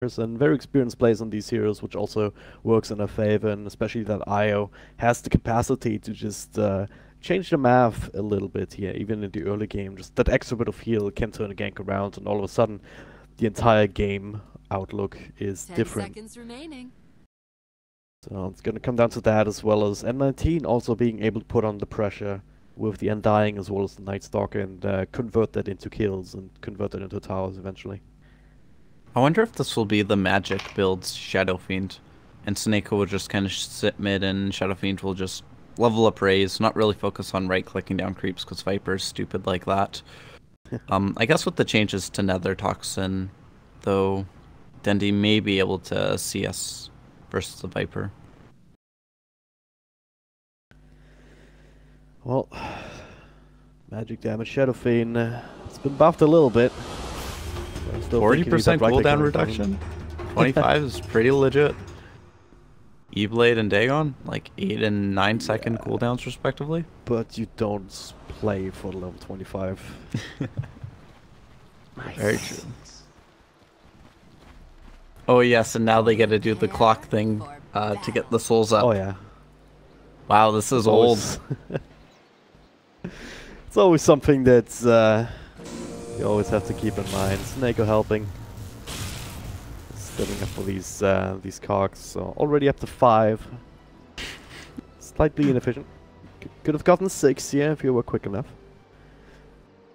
and very experienced plays on these heroes, which also works in their favor, and especially that IO has the capacity to just change the math a little bit here, even in the early game. Just that extra bit of heal can turn a gank around, and all of a sudden, the entire game outlook is 10 different. seconds remaining. So it's going to come down to that, as well as M19 also being able to put on the pressure with the Undying as well as the Night Stalker, and convert that into kills and convert that into towers eventually. I wonder if this will be the magic build's Shadow Fiend, and Snake will just kind of sit mid, and Shadow Fiend will just level up Raze, not really focus on right-clicking down creeps because Viper's stupid like that. I guess with the changes to Nether Toxin, though, Dendi may be able to CS versus the Viper. Well, magic damage, Shadow Fiend, it's been buffed a little bit. 40% cooldown reduction? 25 is pretty legit. E-Blade and Dagon, like 8 and 9 second cooldowns respectively. But you don't play for level 25. Very true. Oh yes, and now they get to do the clock thing to get the souls up. Oh yeah. Wow, this is old. It's always something that's you always have to keep in mind. Snako helping, stepping up for these cogs. So already up to 5. Slightly inefficient. Could have gotten 6 here if you were quick enough.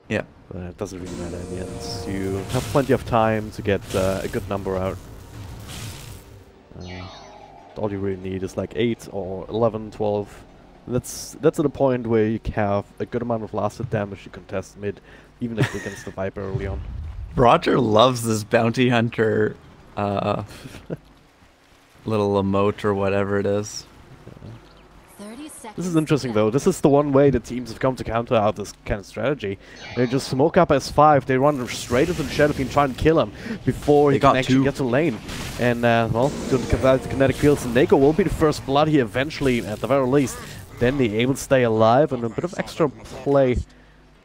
Yeah, but it doesn't really matter in the end. You have plenty of time to get a good number out. All you really need is like 8 or 11, 12. That's at a point where you have a good amount of lasted damage you can test mid, even if against the Viper early on. Roger loves this bounty hunter little emote or whatever it is. This is interesting though. This is the one way the teams have come to counter out this kind of strategy. They just smoke up S5, they run straight into the Shadow Fiend, try and kill him before he can actually get to lane. And well, to the kinetic fields, and Neko will be the first blood here eventually, at the very least. Then they able to stay alive, and a bit of extra play. A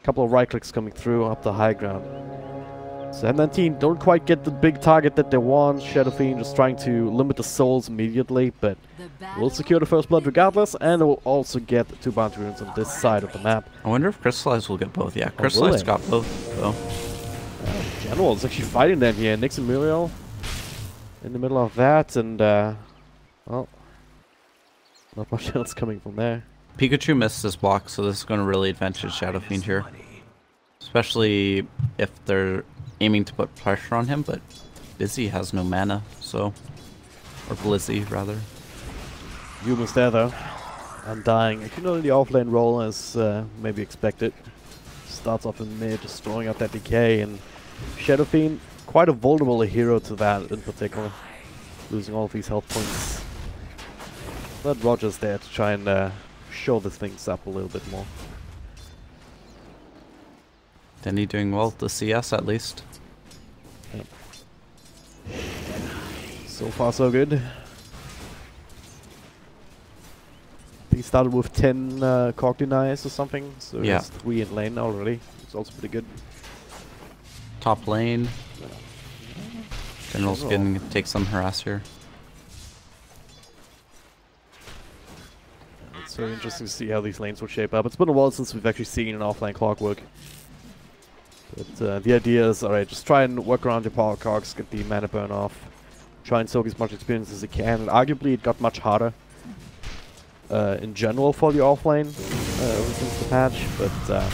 couple of right clicks coming through up the high ground. So M19 don't quite get the big target that they want. Shadow Fiend just trying to limit the souls immediately, but will secure the first blood regardless, and it will also get 2 bounty runes on this side of the map. I wonder if Crystallize will get both. Yeah, Crystallize got both, though. General is actually fighting them here. Nyx and Muriel in the middle of that, and well, not much else coming from there. Pikachu missed his block, so this is going to really advantage Shadow Fiend here. Especially if they're aiming to put pressure on him, but Busy has no mana, so... Or Blizzy, rather. Yuma's there, though. Undying. If you know the offlane role as maybe expected. Starts off in mid, destroying out that decay, and Shadow Fiend, quite a vulnerable hero to that in particular. Losing all of these health points. But Roger's there to try and show the things up a little bit more. Denny doing well with the CS at least. Yep. So far so good. He started with 10 cog deniers or something, so yeah, he's 3 in lane already. It's also pretty good. Top lane. General's gonna take some harass here. It's very interesting to see how these lanes will shape up. It's been a while since we've actually seen an offline clockwork. But the idea is, alright, just try and work around your power cogs, get the mana burn off. Try and soak as much experience as you can. And arguably it got much harder in general for the offlane ever since the patch. But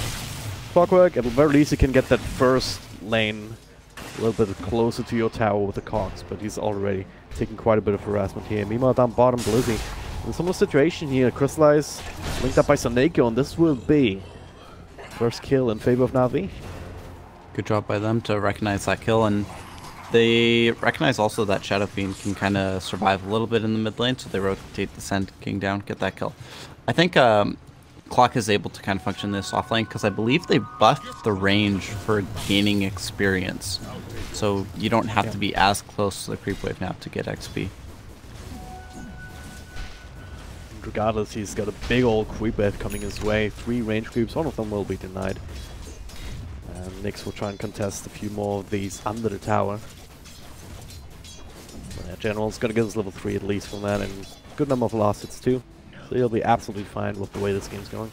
clockwork, at the very least you can get that first lane a little bit closer to your tower with the cogs. But he's already taking quite a bit of harassment here. Meanwhile down bottom, Blizzy. In similar situation here, Crystallize linked up by Saneko, and this will be first kill in favor of NaVi. Good job by them to recognize that kill, and they recognize also that Shadow Fiend can kind of survive a little bit in the mid lane, so they rotate the Sand King down, get that kill. I think Clock is able to kind of function this offlane because I believe they buffed the range for gaining experience, so you don't have to be as close to the creep wave now to get XP. Regardless, he's got a big old creep wave coming his way. 3 range creeps, one of them will be denied. Nyx will try and contest a few more of these under the tower. General's gonna get us level 3 at least from that, and good number of last hits too. So he'll be absolutely fine with the way this game's going.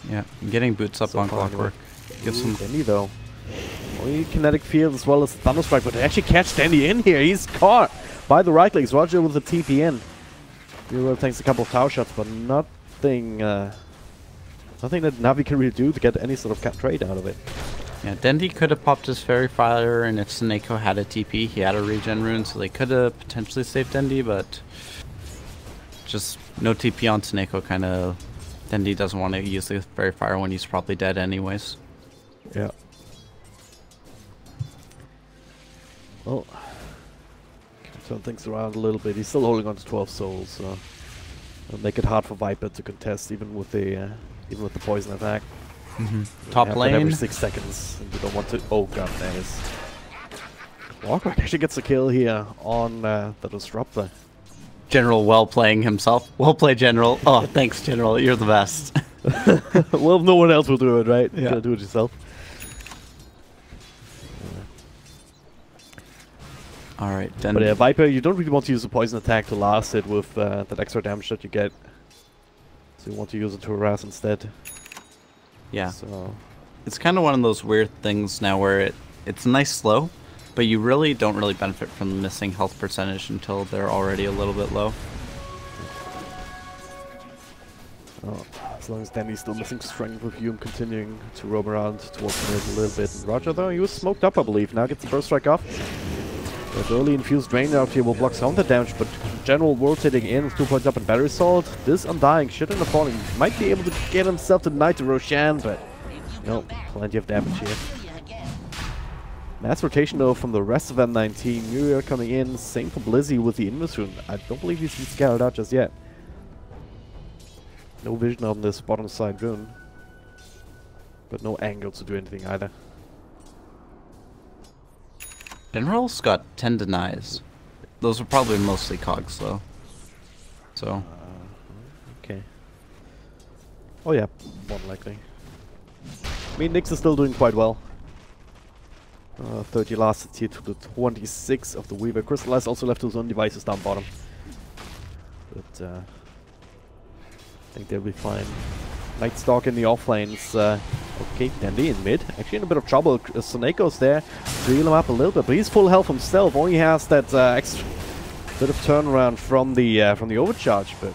Yeah, getting boots up So on far, Clockwork. Get some. Dandy though. Only kinetic field as well as Thunderstrike, but they actually catch Dandy in here. He's caught by the right legs. Roger with the TP in. He takes a couple of tower shots, but nothing nothing that NaVi can really do to get any sort of trade out of it. Yeah, Dandy could have popped his Fairy Fire, and if Snako had a TP, he had a regen rune, so they could have potentially saved Dandy, but just no TP on Snako, kind of. Dandy doesn't want to use the Fairy Fire when he's probably dead anyways. Yeah. Well, turn things around a little bit. He's still holding on to 12 souls, so it'll make it hard for Viper to contest, even with the poison attack. Top lane. Every 6 seconds, and you don't want to. Oh god, that is. Warcraft actually gets a kill here on the disruptor. General well playing himself. Well played, General. Oh, thanks, General. You're the best. Well, no one else will do it, right? Yeah. You gotta do it yourself. Alright, then. But yeah, Viper, you don't really want to use the poison attack to last it with that extra damage that you get. So you want to use it to harass instead. Yeah. So It's kind of one of those weird things now where it's a nice slow, but you really don't really benefit from the missing health percentage until they're already a little bit low. oh, as long as Danny's still missing strength with Hume continuing to roam around towards the mid a little bit. And Roger though, he was smoked up, I believe. Now gets the burst strike off. The early infused drain out here will block some of the damage, but General rotating in with 2 points up and battery assault. This Undying shouldn't have fallen. He might be able to get himself to Knight to Roshan, but no, plenty of damage here. Mass rotation though from the rest of M19. New Year coming in. Same for Blizzy with the Invis rune. I don't believe he's been scouted out just yet. No vision on this bottom side rune. But no angle to do anything either. General's got 10 denies. Those are probably mostly cogs though. So. Okay. Oh yeah, more than likely. I mean, Nyx is still doing quite well. 30 last here to the 26 of the Weaver. Crystallize also left his own devices down bottom. But I think they'll be fine. Nightstalk in the offlanes. Okay, Dandy in mid. Actually in a bit of trouble. Soneko's there to heal him up a little bit, but he's full health himself. Only has that extra bit of turnaround from the overcharge. But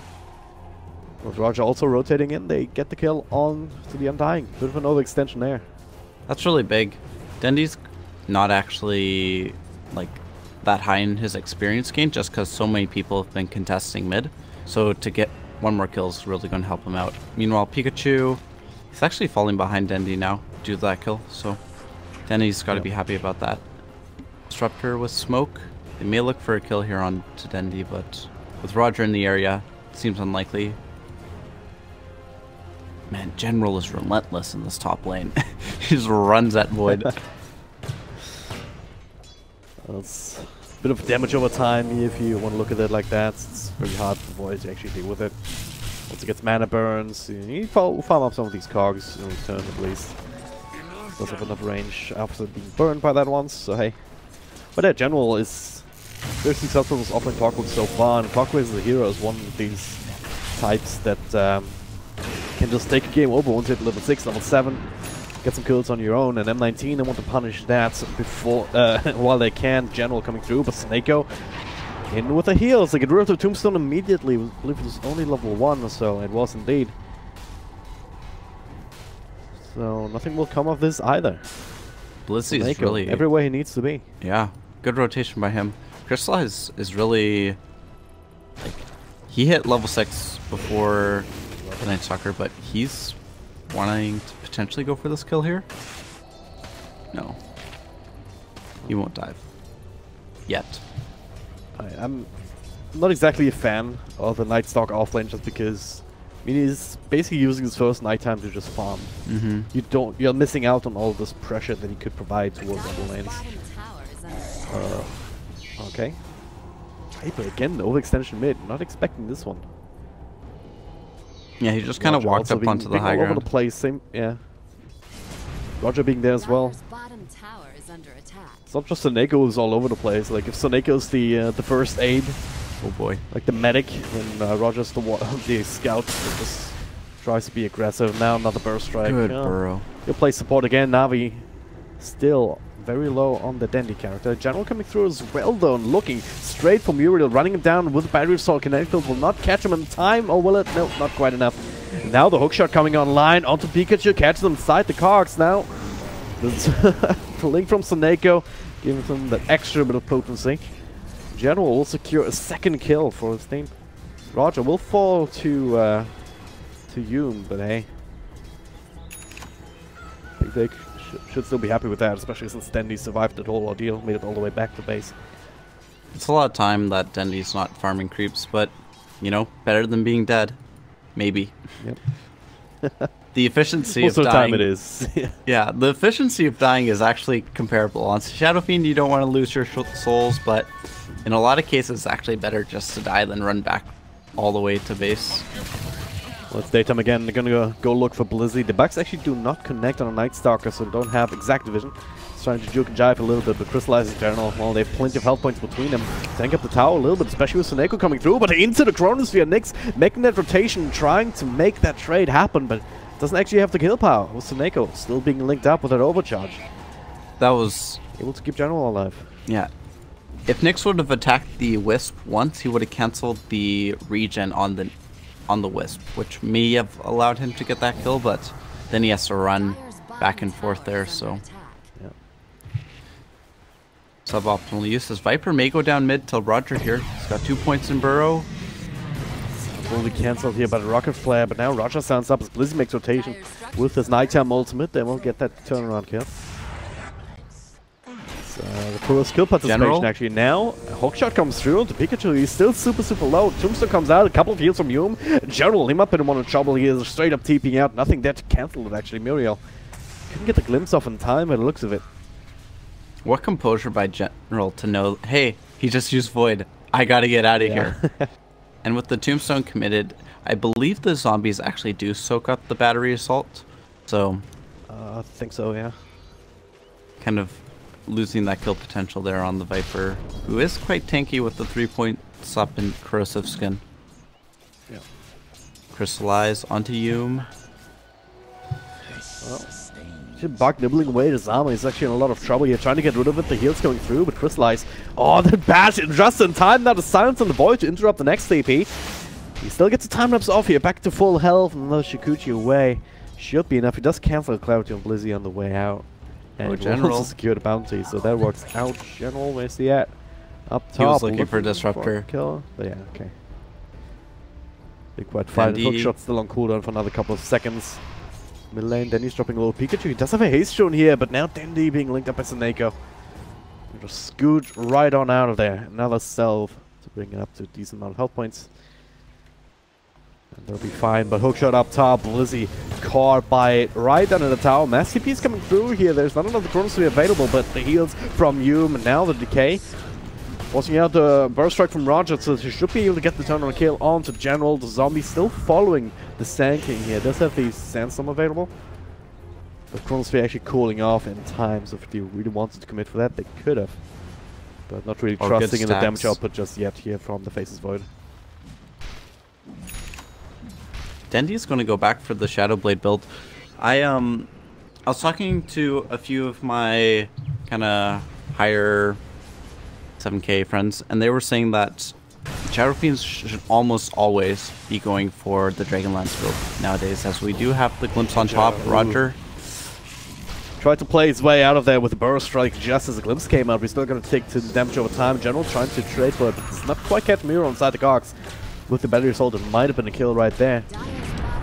with Roger also rotating in, they get the kill on to the Undying. Bit of an overextension there. That's really big. Dandy's not actually like that high in his experience gain just because so many people have been contesting mid. So to get one more kill is really going to help him out. Meanwhile, Pikachu, he's actually falling behind Dandy now due to that kill. So Dandy's got to be happy about that. Disruptor with smoke. They may look for a kill here on to Dandy, but with Roger in the area, it seems unlikely. Man, General is relentless in this top lane. He just runs at Void. That's a bit of damage over time if you want to look at it like that. It's very hard for Void to actually deal with it. Once it gets mana burns, you farm up some of these cogs in return at least. Does have enough range after being burned by that once, so hey. But yeah, General is very successful with offering Clockwork so far, and Clockwork as a hero is one of these types that can just take a game over once you hit level 6, level 7. Get some kills on your own, and M19 they want to punish that before while they can. General coming through, but Snako in with the heals. They get rid of the tombstone immediately. I believe it was only level 1 or so. It was indeed. So nothing will come of this either. Blizzy is really everywhere he needs to be. Yeah, good rotation by him. Crystallize is really like he hit level 6 before the Night Stalker, but he's wanting to potentially go for this kill here. No, he won't dive yet. I'm not exactly a fan of the Nightstalk offlane just because I mean he's basically using his first nighttime to just farm. You're missing out on all this pressure that he could provide towards other lanes. Okay. Viper again, the overextension mid. Not expecting this one. Yeah, he just kind of walked up onto the high ground. All over the place. Same, yeah. Roger being there as well. It's not just Soneko who's all over the place. Like if Soneko's the first aid, Oh boy. like the medic, and Roger's the scout that just tries to be aggressive. Now another burst strike. Good burrow. He'll play support again. NaVi still very low on the Dandy character. General coming through as well though, and looking straight for Muriel, running him down with battery assault. Kinetic field will not catch him in time, or will it? No, not quite enough. Now the hookshot coming online onto Pikachu, catches him inside the cogs now. The link from Soneko giving him that extra bit of potency. General will secure a second kill for his team. Roger will fall to Yoon, but hey, I think they should still be happy with that, especially since Dendy survived that whole ordeal, made it all the way back to base. It's a lot of time that Dendy's not farming creeps, but, you know, better than being dead. Maybe. Yep. The efficiency Most of the dying... time it is. Yeah, the efficiency of dying is actually comparable. On Shadow Fiend, you don't want to lose your souls, but in a lot of cases, it's actually better just to die than run back all the way to base. Well, it's daytime again. They're gonna go look for Blizzy. The bugs actually do not connect on a Night Stalker, so they don't have exact vision. It's trying to juke and jive a little bit, but Crystallize in general, well, they have plenty of health points between them. Tank up the tower a little bit, especially with Soneko coming through, but into the Chronosphere. Nyx making that rotation, trying to make that trade happen, but doesn't actually have the kill power, with Soneko still being linked up with that overcharge. That was... able to keep General alive. Yeah. If Nyx would have attacked the Wisp once, he would have cancelled the regen on the Wisp, which may have allowed him to get that kill, but then he has to run back and forth there, so... Yeah. Suboptimal use. As Viper may go down mid till Roger here. He's got 2 points in Burrow. Will be cancelled here by the Rocket Flare, but now Roger sounds up as Blizzy makes rotation with his Nighttime ultimate. They won't get that turnaround kill. So the fullest kill participation actually now. A hookshot comes through to Pikachu. He's still super low. Tombstone comes out, a couple of heals from Yum. General, he might be the one in trouble. He is straight up TPing out. Nothing there to cancel it actually. Muriel couldn't get the glimpse off in time by the looks of it. What composure by General to know, hey, he just used Void. I gotta get out of here. And with the Tombstone committed, I believe the zombies actually do soak up the battery assault. So... I think so, yeah. Kind of losing that kill potential there on the Viper, who is quite tanky with the 3 points up in Corrosive Skin. Yeah. Crystallize onto Yum. Well, Bug nibbling away the Zama is actually in a lot of trouble here, trying to get rid of it. The heal's going through, but Crystallize. Oh, the bash just in time. Now the silence on the Void to interrupt the next TP. He still gets a time lapse off here, back to full health. Another Shikuchi away. Should be enough. He does cancel Clarity on Blizzy on the way out. And General also secure the bounty, so that works out. General, where's he at? Up top. He was looking for Disruptor. Kill. But yeah, okay. Big quite fight. Hook shot still on cooldown for another couple of seconds. Mid lane, Dendy's dropping a little Pikachu. He does have a haste shown here, but now Dendy being linked up by Soneko. Just scoot right on out of there. Another salve to bring it up to a decent amount of health points. And they'll be fine, but hookshot up top. Blizzy caught by it right under the tower. Mass TP is coming through here. There's not another Chronosphere available, but the heals from Yum and now the decay. Forcing out the burst strike from Roger, so he should be able to get the turn-on kill onto General. The zombie still following the Sand King here. Does have the Sandstorm available. The Chronosphere actually cooling off in time, so if they really wanted to commit for that, they could have. But not really trusting in the damage output just yet here from the Faceless Void. Dendy is going to go back for the Shadow Blade build. I was talking to a few of my kind of higher 7K friends, and they were saying that Shadow Fiends should almost always be going for the Dragonlance build nowadays, as we do have the Glimpse on top. Roger tried to play his way out of there with a Burrow Strike just as the Glimpse came out. We're still going to take to the damage over time. General trying to trade for it, but it's not quite catch Miro inside the Cogs. With the battery assault, it might have been a kill right there.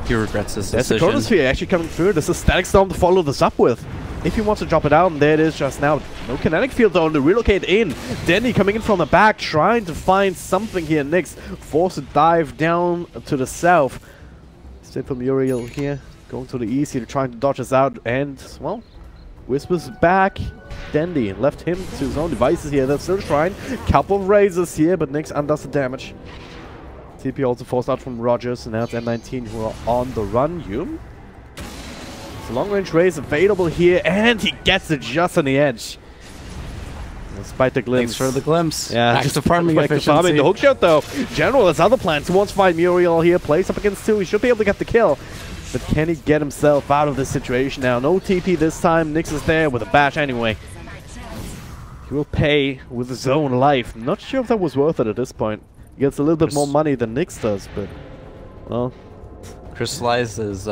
He regrets his There's decision. the Chronosphere actually coming through. There's a Static Storm to follow this up with. If he wants to drop it out, and there it is just now. No kinetic field though, to relocate in. Denny coming in from the back, trying to find something here. Nyx forced to dive down to the south. Stay from Muriel here, going to the east here, trying to dodge us out. And, well, Whisper's back. Dendy left him to his own devices here. They're still trying. Couple of raises here, but Nyx undoes the damage. TP also forced out from Rogers, and now it's M19 who are on the run. Yum? It's a long-range raise available here, and he gets it just on the edge. Despite the glimpse. Thanks for the glimpse. Yeah, back to farming back to efficiency. farming. The hookshot though. General has other plans. He wants to find Muriel here. Plays up against 2. He should be able to get the kill. But can he get himself out of this situation now? No TP this time. Nyx is there with a bash anyway. He will pay with his own life. Not sure if that was worth it at this point. He gets a little bit more money than Nyx does, but well. Crystallize is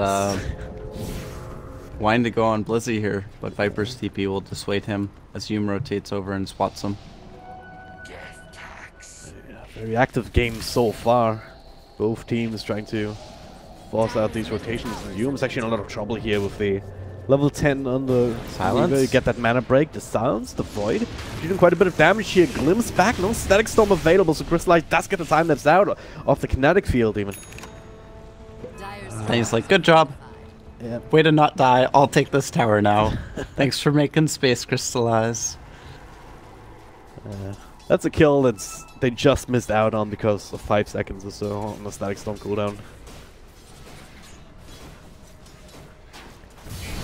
wanting to go on Blizzy here, but Viper's TP will dissuade him as Hume rotates over and spots him. Yeah, very active game so far. Both teams trying to force out these rotations. And Hume's actually in a lot of trouble here with the level 10 on the Silence. Get that mana break. The silence, the void. Doing quite a bit of damage here. Glimpse back. No static storm available, so Crystallize does get the time that's out off the kinetic field even. And he's like, good job. Yeah. Way to not die. I'll take this tower now. Thanks for making space, Crystallize. That's a kill they just missed out on because of 5 seconds or so on the static storm cooldown.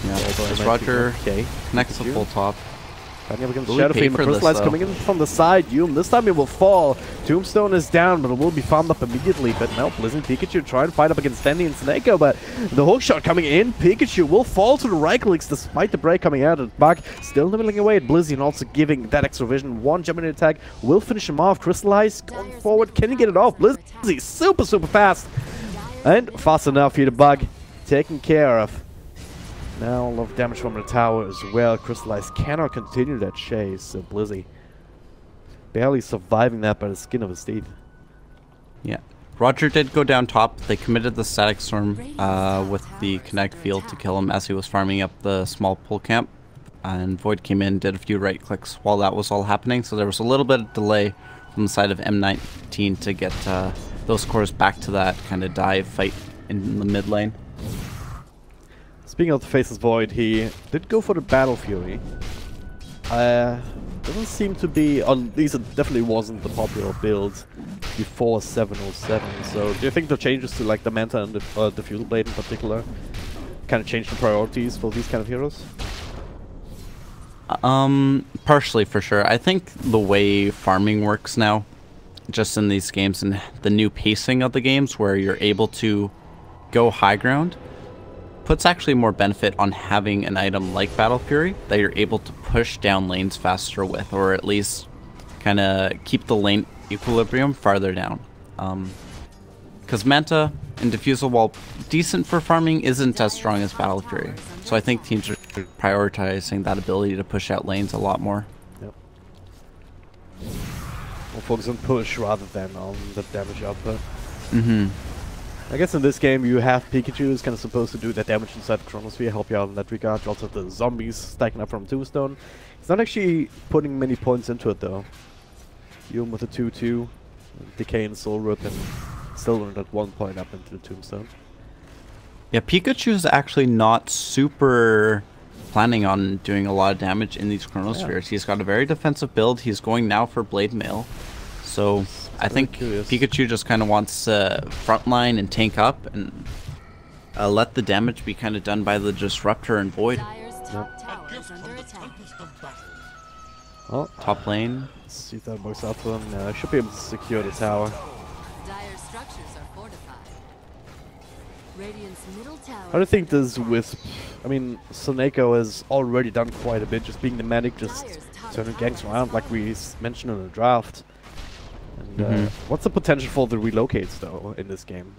Yeah, as Roger connects the full top. Shadow Fiend, Crystallize coming in from the side. Hume, this time it will fall. Tombstone is down, but it will be farmed up immediately. But now Blizz and Pikachu try and fight up against Fendi and Snako, but the hook shot coming in. Pikachu will fall to the right clicks despite the break coming out. And Bug still nibbling away at Blizzy and also giving that extra vision. One jumping attack will finish him off. Crystallize going forward. Can he get it off? Blizzy super fast. And fast enough here to Bug. Taken care of. Now a lot of damage from the tower as well. Crystallize cannot continue that chase, so Blizzy barely surviving that by the skin of his teeth. Yeah. Roger did go down top. They committed the static storm with the connect field to kill him as he was farming up the small pull camp. And Void came in, did a few right clicks while that was all happening. So there was a little bit of delay from the side of M19 to get those cores back to that kind of dive fight in the mid lane. Speaking of the Faceless Void, he did go for the Battle Fury. Doesn't seem to be, or at least it definitely wasn't the popular build before 707. So do you think the changes to like the Manta and the Fuel Blade in particular kind of changed the priorities for these kind of heroes? Partially for sure. I think the way farming works now, just in these games and the new pacing of the games where you're able to go high ground, puts actually more benefit on having an item like Battle Fury that you're able to push down lanes faster with, or at least kind of keep the lane equilibrium farther down. Because Manta and Diffusal, while decent for farming, isn't as strong as Battle Fury. So I think teams are prioritizing that ability to push out lanes a lot more. Yep. We'll focus on push rather than on the damage output. Mm-hmm. I guess in this game you have Pikachu who's kind of supposed to do that damage inside the Chronosphere, help you out in that regard. You also have the zombies stacking up from Tombstone. He's not actually putting many points into it though. Hume with a 2-2, Decay and Soul Rip, and still at 1 point up into the Tombstone. Yeah, Pikachu's actually not super planning on doing a lot of damage in these Chronospheres. He's got a very defensive build. He's going now for Blade Mail. So I think Pikachu just kind of wants frontline and tank up and let the damage be kind of done by the Disruptor and Void. Well, top lane. Let's see if that works out for him. I should be able to secure the tower. How do you think this Wisp? I mean, Soneko has already done quite a bit, just being the medic, just turning ganks around like we mentioned in the draft. And what's the potential for the relocates though in this game?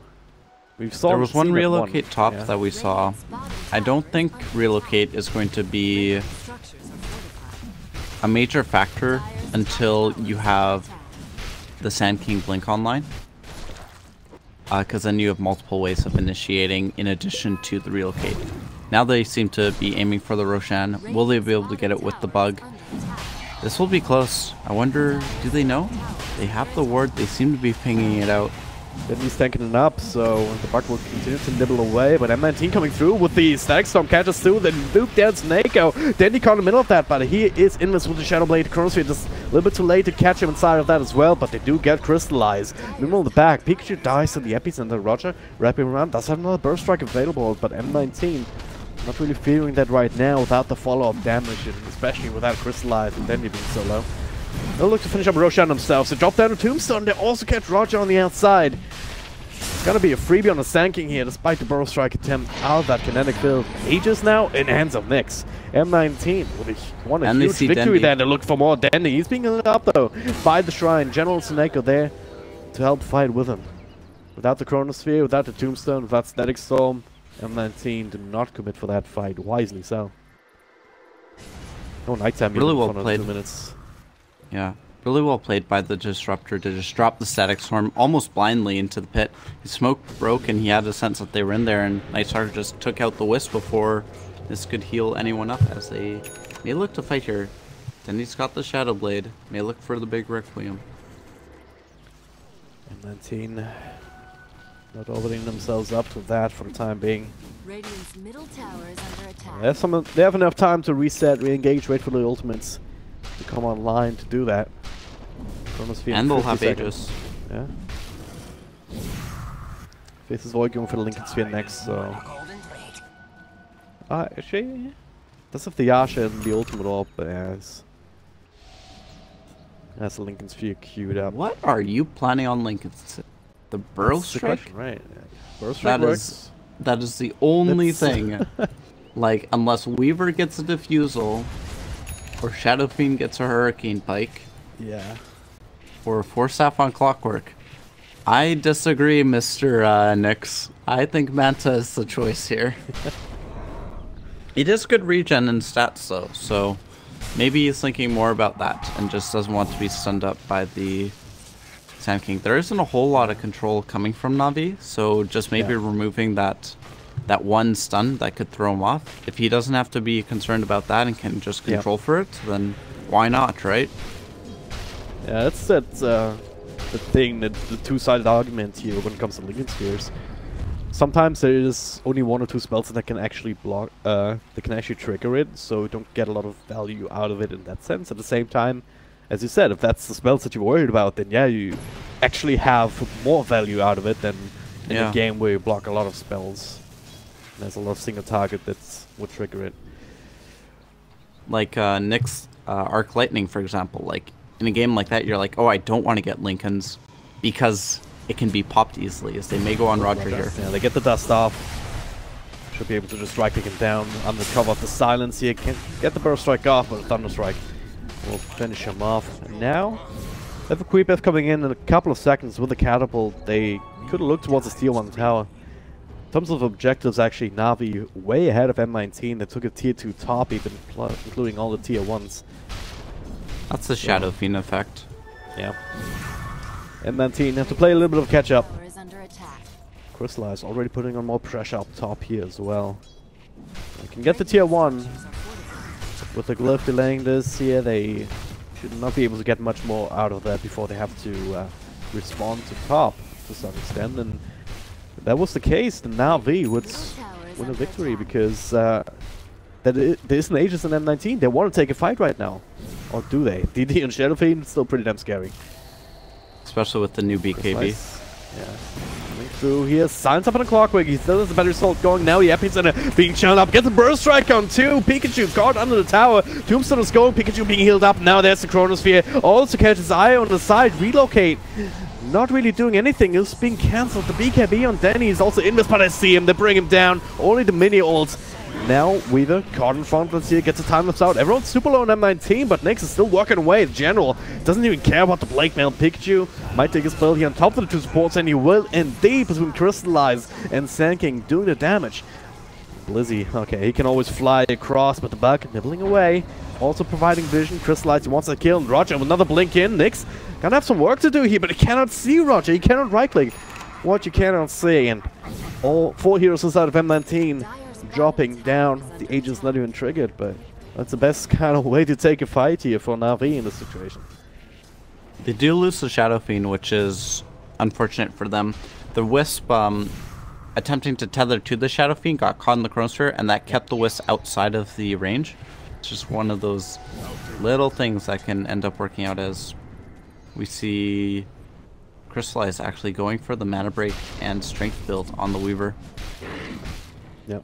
There was one relocate top that we saw. I don't think relocate is going to be a major factor until you have the Sand King Blink online. Because then you have multiple ways of initiating in addition to the relocate. Now they seem to be aiming for the Roshan. Will they be able to get it with the bug? This will be close. I wonder, do they know? They have the ward. They seem to be pinging it out. Then he's tanking it up, so the bug will continue to nibble away. But M19 coming through with the Static Storm catches through, then Luke down Snako. Then he caught in the middle of that, but he is invincible with the Shadow Blade. Chronosphere just a little bit too late to catch him inside of that as well, but they do get crystallized. Middle of the back, Pikachu dies in the epicenter. Roger wrapping around, does have another Burst Strike available, but M19 not really feeling that right now without the follow-up damage, and especially without crystallized and then being so low. They'll look to finish up Roshan themselves. They drop down a Tombstone. They also catch Roger on the outside. It's gonna be a freebie on the Sand King here, despite the Burrow Strike attempt out of that kinetic field. Aegis now in the hands of Nyx. M19 won a huge victory there. They look for more Dendy. He's being held up though by the Shrine. General Seneko there to help fight with him. Without the Chronosphere, without the Tombstone, without Static Storm, M19 did not commit for that fight. Wisely so. No nighttime. Really well played. 2 minutes. Yeah, really well played by the Disruptor to just drop the Static Storm almost blindly into the pit. His smoke broke and he had a sense that they were in there, and Nightstalker just took out the Wisp before this could heal anyone up, as they may look to fight here. Then he's got the Shadow Blade, may look for the big Requiem. M19 not opening themselves up to that for the time being. Radiant's middle tower is under attack. They have enough time to reset, re-engage, wait for the ultimates to come online to do that. And they'll have Aegis. Yeah. Faith is going for the Lincoln Sphere next, so... actually... Does have the Yasha and the ultimate orb, but yeah, that's the Lincoln Sphere queued up. What are you planning on Lincoln's? The Burrow Strike? Question, right. Yeah. Burrow Strike works. That is the only thing. Like, unless Weaver gets a Diffusal, or Shadow Fiend gets a Hurricane Pike, yeah, or Force Staff on Clockwork. I disagree, Mr. Nyx. I think Manta is the choice here. It is good regen and stats though, so maybe he's thinking more about that and just doesn't want to be stunned up by the Sand King. There isn't a whole lot of control coming from Navi, so just maybe removing that one stun that could throw him off. If he doesn't have to be concerned about that and can just control for it, then why not, right? Yeah, that's the thing, the two-sided argument here when it comes to Lincoln Spheres. Sometimes there is only one or two spells that can actually block, that can actually trigger it, so you don't get a lot of value out of it in that sense. At the same time, as you said, if that's the spells that you're worried about, then yeah, you actually have more value out of it than in a game where you block a lot of spells. There's a lot of single target that would trigger it. Like Nyx Arc Lightning, for example. Like in a game like that, you're like, oh, I don't want to get Lincolns because it can be popped easily, as they may go on Roger here. Yeah, they get the dust off. Should be able to just strike him down under cover of the silence here. Can get the Burrow Strike off, but a Thunder Strike will finish him off. And now, they have a Creep F coming in a couple of seconds with the Catapult. They could look towards the Tier 1 tower. In terms of objectives, actually, Navi way ahead of M19. They took a Tier 2 top even, including all the Tier 1s. That's the Shadow Fiend effect. Yeah. M19 have to play a little bit of catch-up. Crystallize already putting on more pressure up top here as well. They can get the Tier 1. With the Glyph delaying this here, they should not be able to get much more out of that before they have to respond to top to some extent. And if that was the case, then NaVi would win a victory, because there isn't Aegis in M19. They want to take a fight right now. Or do they? DD and Shadow Fiend, still pretty damn scary. Especially with the new BKB. Yeah. Coming through here. Silence up on the Clockwork. He still has a better assault going now. Yappi's being channeled up. Gets a Burst Strike on two. Pikachu caught under the tower. Tombstone is going. Pikachu being healed up. Now there's the Chronosphere. Also catches Eye on the side. Relocate. Not really doing anything. It's being cancelled. The BKB on Danny is also in this, but I see him. They bring him down. Only the mini ult. Now Weaver caught in front. Let's see, it gets a time lapse out. Everyone's super low on M19, but Nyx is still walking away. The General doesn't even care about the Blake Mail. Pikachu might take his spell here on top of the two supports, and he will indeed, between Crystallize and Sand King doing the damage. Blizzy, okay, he can always fly across, but the bug nibbling away. Also providing vision. Crystallize, he wants to kill. And Roger with another blink in. Nyx gonna have some work to do here, but he cannot see Roger. He cannot right click what you cannot see. And all four heroes inside of M19 dropping down. The Aegis not even triggered, but that's the best kind of way to take a fight here for NaVi in this situation. They do lose the Shadow Fiend, which is unfortunate for them. The Wisp, attempting to tether to the Shadow Fiend, got caught in the Chronosphere, and that kept the Wisp outside of the range. It's just one of those little things that can end up working out, as we see Crystallize actually going for the Mana Break and Strength build on the Weaver. Yep.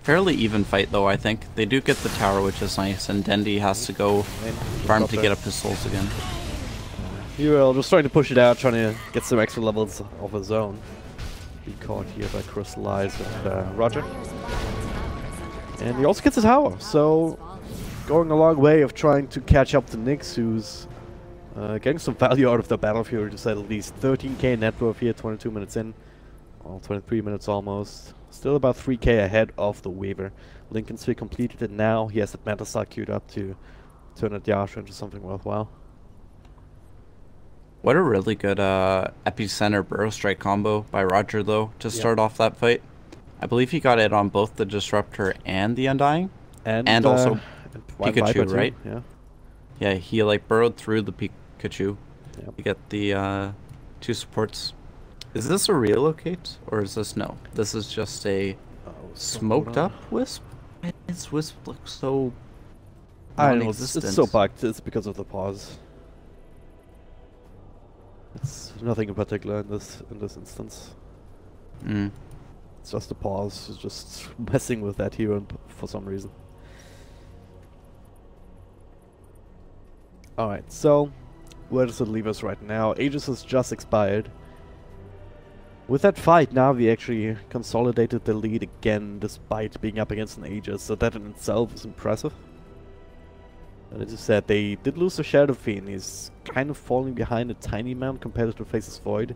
Fairly even fight though, I think. They do get the tower, which is nice, and Dendi has to go farm to get up his souls again. Uriel just trying to push it out, trying to get some extra levels of his own. Be caught here by Crystallize and Roger. And he also gets a tower, so going a long way of trying to catch up to Nyx, who's getting some value out of the Battlefield, to say at least 13k net worth here, 22 minutes in. Well, 23 minutes almost. Still about 3k ahead of the Weaver. Lincoln Sphere completed it now. He has that Manta Star queued up to turn that Yasha into something worthwhile. What a really good Epicenter Burrow Strike combo by Roger, though, to start off that fight. I believe he got it on both the Disruptor and the Undying. And also Pikachu, right? Yeah. Yeah, he like burrowed through the Pikachu. Yep. You get the 2 supports. Is this a relocate, or is this no? This is just a smoked up Wisp? His Wisp looks so I don't know, it's so bugged. It's because of the pause. It's nothing in particular in this instance. It's just the pause. It's just messing with that hero for some reason. Alright, so where does it leave us right now? Aegis has just expired. With that fight, NaVi actually consolidated the lead again despite being up against an Aegis, so that in itself is impressive. And as you said, they did lose the Shadow Fiend. He's kind of falling behind a tiny amount compared to Faceless Void.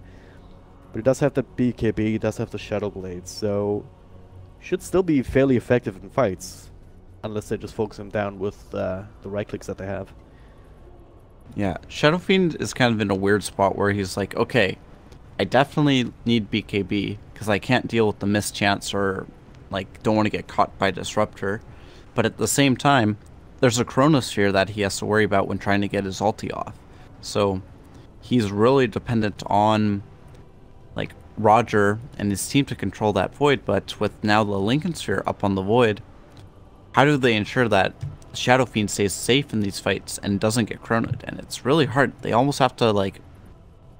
But he does have the BKB, he does have the Shadow Blade, so should still be fairly effective in fights. Unless they just focus him down with the right clicks that they have. Yeah, Shadow Fiend is kind of in a weird spot where he's like, okay, I definitely need BKB because I can't deal with the mischance or like don't want to get caught by Disruptor. But at the same time, there's a Chronosphere that he has to worry about when trying to get his ulti off. So he's really dependent on like Roger and his team to control that Void, but with now the Lincoln Sphere up on the Void, how do they ensure that Shadow Fiend stays safe in these fights and doesn't get chronoed? And it's really hard. They almost have to like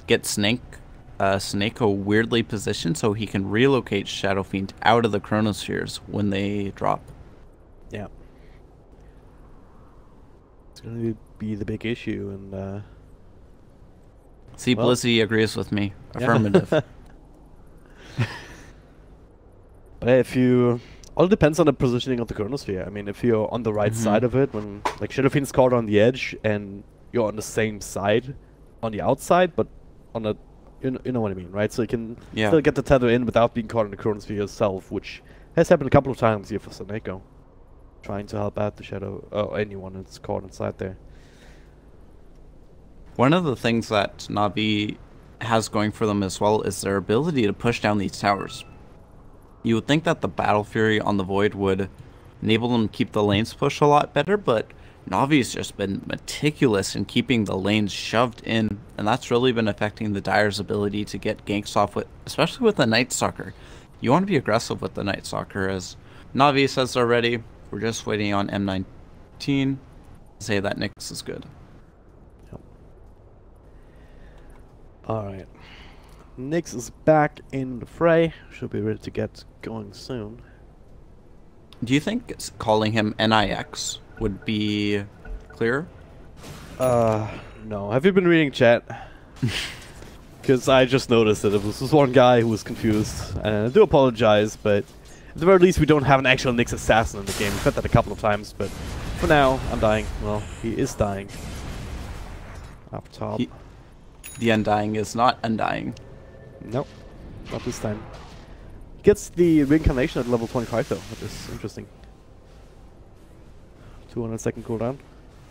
get Snako weirdly positioned so he can relocate Shadow Fiend out of the Chronospheres when they drop. Yeah. It's gonna be the big issue, and see, well, Blizzy agrees with me. Affirmative. But if you... All depends on the positioning of the Chronosphere. I mean, if you're on the right side of it, when like Shadow Fiend's caught on the edge, and you're on the same side, on the outside, but on a... You know what I mean, right? So you can still get the tether in without being caught in the Chronosphere yourself, which has happened a couple of times here for Snako. Trying to help out the Shadow... anyone that's caught inside there. One of the things that NaVi has going for them as well is their ability to push down these towers. You would think that the Battle Fury on the Void would enable them to keep the lanes pushed a lot better, but NaVi's just been meticulous in keeping the lanes shoved in, and that's really been affecting the Dire's ability to get ganks off, with, especially with the Night Stalker. You want to be aggressive with the Night Stalker, as NaVi says already. We're just waiting on M19 to say that Nyx is good. Yep. Alright. Nyx is back in the fray. Should be ready to get going soon. Do you think calling him NIX would be clear? No. Have you been reading chat? Because I just noticed that it was this one guy who was confused. And I do apologize, but at the very least we don't have an actual Nyx assassin in the game. We've had that a couple of times, but for now, I'm dying. Well, he is dying. Up top. The Undying is not Undying. Nope, not this time. Gets the reincarnation at level 25 though, which is interesting. 200-second cooldown.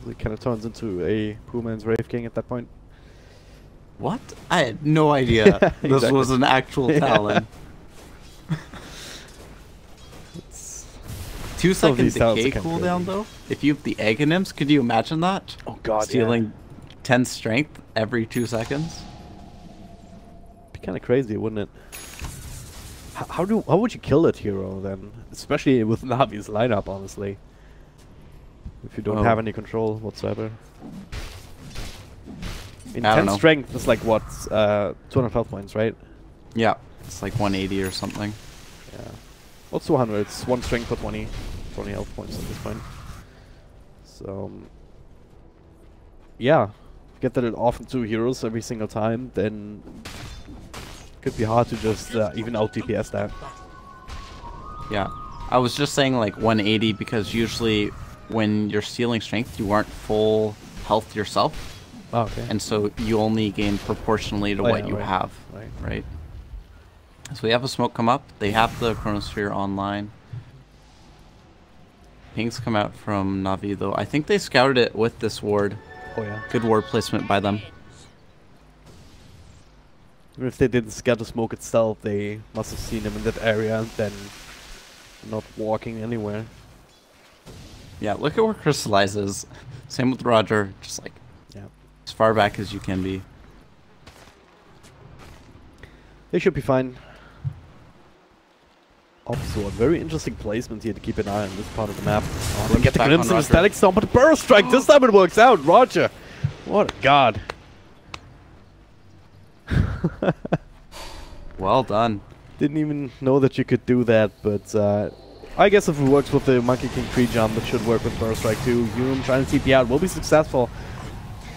It kind of turns into a poor man's Wraith King at that point. What? I had no idea this was an actual Talon. 2-second decay cooldown though? If you have the Aghanims, could you imagine that? Oh god, stealing 10 strength every 2 seconds? Kind of crazy, wouldn't it? How would you kill that hero then? Especially with NaVi's lineup, honestly. If you don't have any control whatsoever. In 10 strength is like what? 200 health points, right? Yeah, it's like 180 or something. Yeah. What's 200? It's 1 strength for 20 health points at this point. So, yeah. Get that off in 2 heroes every single time, then could be hard to just even out DPS that. Yeah. I was just saying like 180 because usually when you're stealing strength, you aren't full health yourself. Oh, okay. And so you only gain proportionally to what you have. Right. So we have a smoke come up. They have the Chronosphere online. Pings come out from NaVi though. I think they scouted it with this ward. Oh yeah. Good ward placement by them. Even if they didn't scout the smoke itself, they must have seen him in that area and then not walking anywhere. Yeah, look at where Crystallize is. Same with Roger, just like as far back as you can be. They should be fine. Also, a very interesting placement here to keep an eye on this part of the map. Oh, they get the glimpse of the static storm, but the burst strike, this time it works out. Roger, what a god. Well done. Didn't even know that you could do that, but I guess if it works with the Monkey King 3 jump, it should work with burst strike too. Hume trying to TP out will be successful,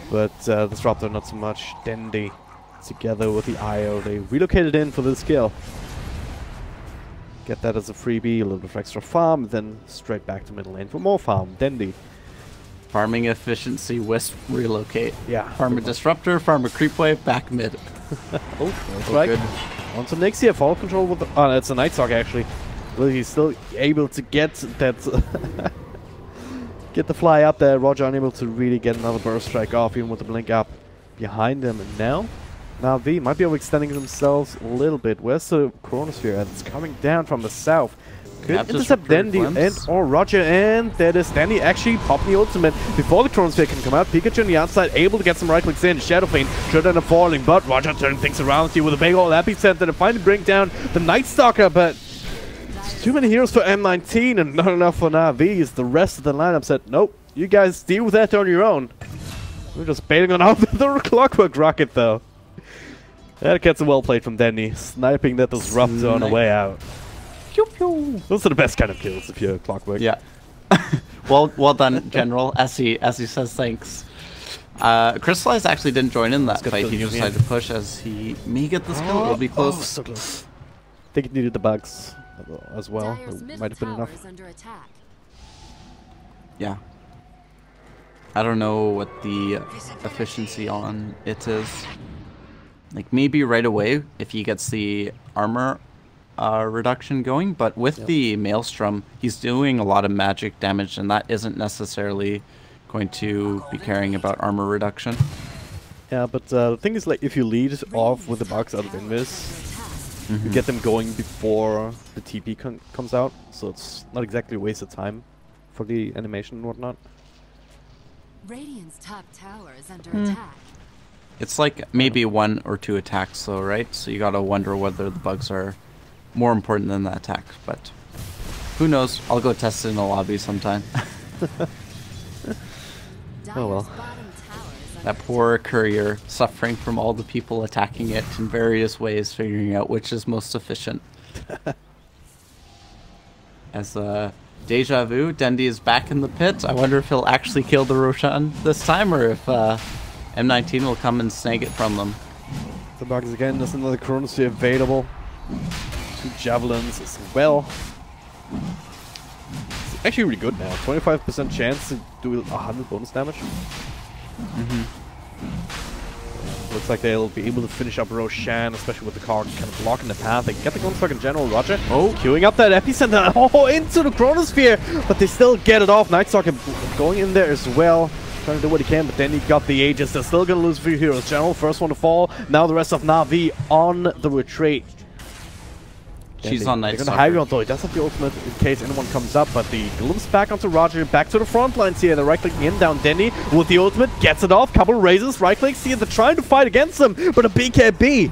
but Disruptor not so much. Dendi together with the IO, they relocated in for this kill. Get that as a freebie, a little bit of extra farm, then straight back to middle lane for more farm. Dendi. Farming efficiency, Wisp, relocate. Yeah. Farm a Disruptor, farm a creep wave, back mid. Oh, right. Good. On to next here, fall control with the... Oh, no, it's a Night Stalker actually. Well, he's still able to get that... get the fly up there. Roger unable to really get another burst strike off, even with the blink up behind him. And now NaVi might be overextending themselves a little bit. Where's the Chronosphere? It's coming down from the south. Could intercept Dendi and or Roger, and that is Dendi actually popping the ultimate before the Chronosphere can come out. Pikachu on the outside, able to get some right clicks in. Shadowfiend should end up falling, but Roger turning things around here with a big old epicenter to finally bring down the Night Stalker, but too many heroes for M19 and not enough for NaVi. As the rest of the lineup said, nope, you guys deal with that on your own. We're just bailing on out the Clockwork Rocket though. That gets a well played from Dendi, sniping that Disruptor on the way out. Pew pew. Those are the best kind of kills if you're Clockwork. Yeah. well done, General. As he says thanks. Crystallize actually didn't join in that fight. He just decided to push as he may get this kill. It'll be close. Oh, so close. I think it needed the bugs as well. It might have been enough. Yeah. I don't know what the efficiency on it is. Like maybe right away if he gets the armor reduction going, but with the Maelstrom, he's doing a lot of magic damage, and that isn't necessarily going to be caring about armor reduction. Yeah, but the thing is, like, if you lead off with the bugs out of Invis, you get them going before the TP comes out, so it's not exactly a waste of time for the animation and whatnot. Radiant's top tower is under attack. It's like maybe 1 or 2 attacks though, right? So you gotta wonder whether the bugs are more important than the attack, but who knows? I'll go test it in the lobby sometime. Oh well. That poor courier suffering from all the people attacking it in various ways, figuring out which is most efficient. As Deja Vu, Dendi is back in the pit. I wonder if he'll actually kill the Roshan this time, or if M19 will come and snag it from them. The bugs again, there's another Chronosphere available. 2 javelins as well. It's actually really good now. 25% chance to do 100 bonus damage. Looks like they'll be able to finish up Roshan, especially with the car kind of blocking the path. They get the Gunstock in general. Roger. Oh, queuing up that epicenter. Oh, into the Chronosphere, but they still get it off. Nightstalker going in there as well, trying to do what he can, but then he got the Aegis. They're still going to lose a few heroes. General, first one to fall. Now the rest of NaVi on the retreat. She's on Night Stalker. They're going to high ground though. He does have the ultimate in case anyone comes up, but the glimpse back onto Roger, back to the front lines here. They're right-clicking in, down Dendi with the ultimate, gets it off, couple raises, right-clicks here. They're trying to fight against him, but a BKB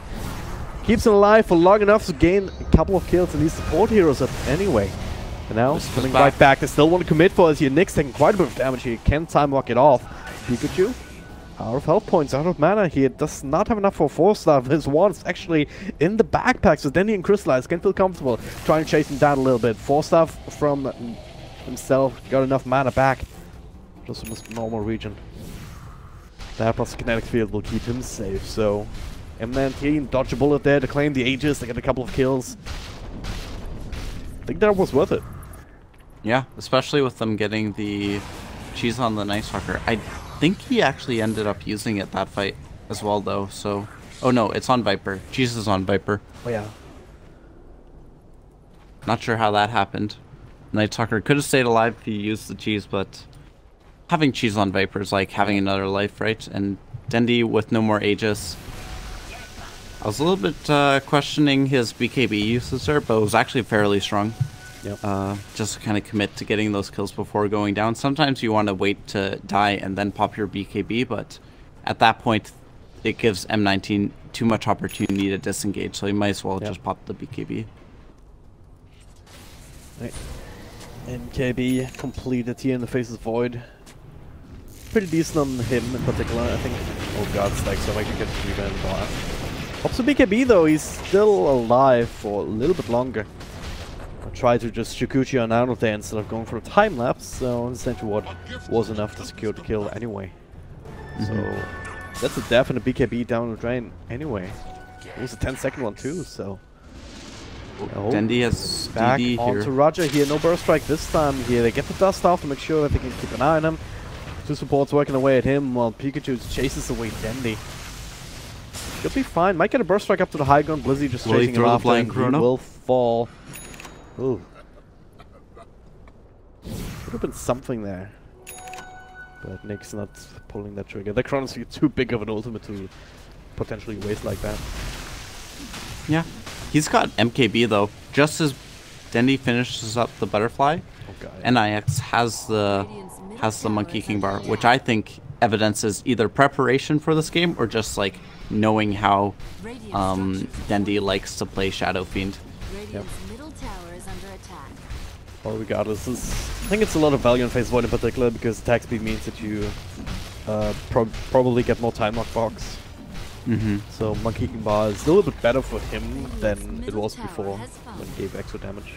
keeps him alive for long enough to gain a couple of kills and these support heroes up anyway. And now, coming right back, they still want to commit for us here. Nick's taking quite a bit of damage here. Can time lock it off. Pikachu Out of health points, out of mana. He does not have enough for 4-star. His wand is actually in the backpack, so Dendy and Crystallize can feel comfortable trying to chase him down a little bit. 4-star from himself, got enough mana back. Just in this normal region. That plus the kinetic field will keep him safe, so M19 dodge a bullet there to claim the Aegis. They get a couple of kills. I think that was worth it. Yeah, especially with them getting the cheese on the Night Stalker. I think he actually ended up using it that fight as well, though. So, oh no, it's on Viper. Cheese is on Viper. Oh yeah. Not sure how that happened. Night Stalker could have stayed alive if he used the cheese, but having cheese on Viper is like having another life, right? And Dendy with no more Aegis. I was a little bit questioning his BKB usage there, but it was actually fairly strong. Yep. Just to kind of commit to getting those kills before going down. Sometimes you want to wait to die and then pop your BKB, but at that point, it gives M19 too much opportunity to disengage, so you might as well just pop the BKB. Right. NKB completed here in the Faces Void. Pretty decent on him in particular, I think. Oh god, Stacks, so I can get the rebound blast. Pops the BKB though, he's still alive for a little bit longer. I tried to just Shukuchi on out of there instead of going for a time lapse, so essentially what was enough to secure the kill anyway. So that's a definite BKB down the drain anyway. It was a 10-second one too, so. Dendy has back DD onto here. Roger here, no burst strike this time here. They get the dust off to make sure that they can keep an eye on him. Two supports working away at him while Pikachu chases away Dendy. Should be fine. Might get a burst strike up to the high ground. Blizzy just chasing him after, and he will fall. Ooh. Could have been something there. But Nick's not pulling that trigger. The Chronos is too big of an ultimate to potentially waste like that. Yeah. He's got MKB though. Just as Dendy finishes up the butterfly, NIX has the Monkey King bar, which I think evidences either preparation for this game or just like knowing how Dendy likes to play Shadow Fiend. Yep. Well, regardless, I think it's a lot of value in Phase Void in particular because attack speed means that you probably get more time lock box. So Monkey King bar is a little bit better for him than it was before when he gave extra damage.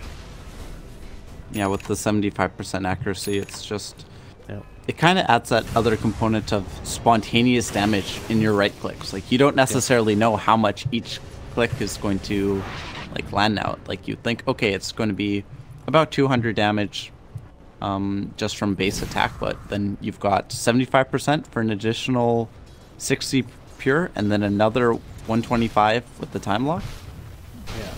Yeah, with the 75% accuracy, it's just... It kind of adds that other component of spontaneous damage in your right clicks. Like, you don't necessarily know how much each click is going to like land now. Like, you think, okay, it's going to be about 200 damage just from base attack, but then you've got 75% for an additional 60 pure, and then another 125 with the time lock. Yeah.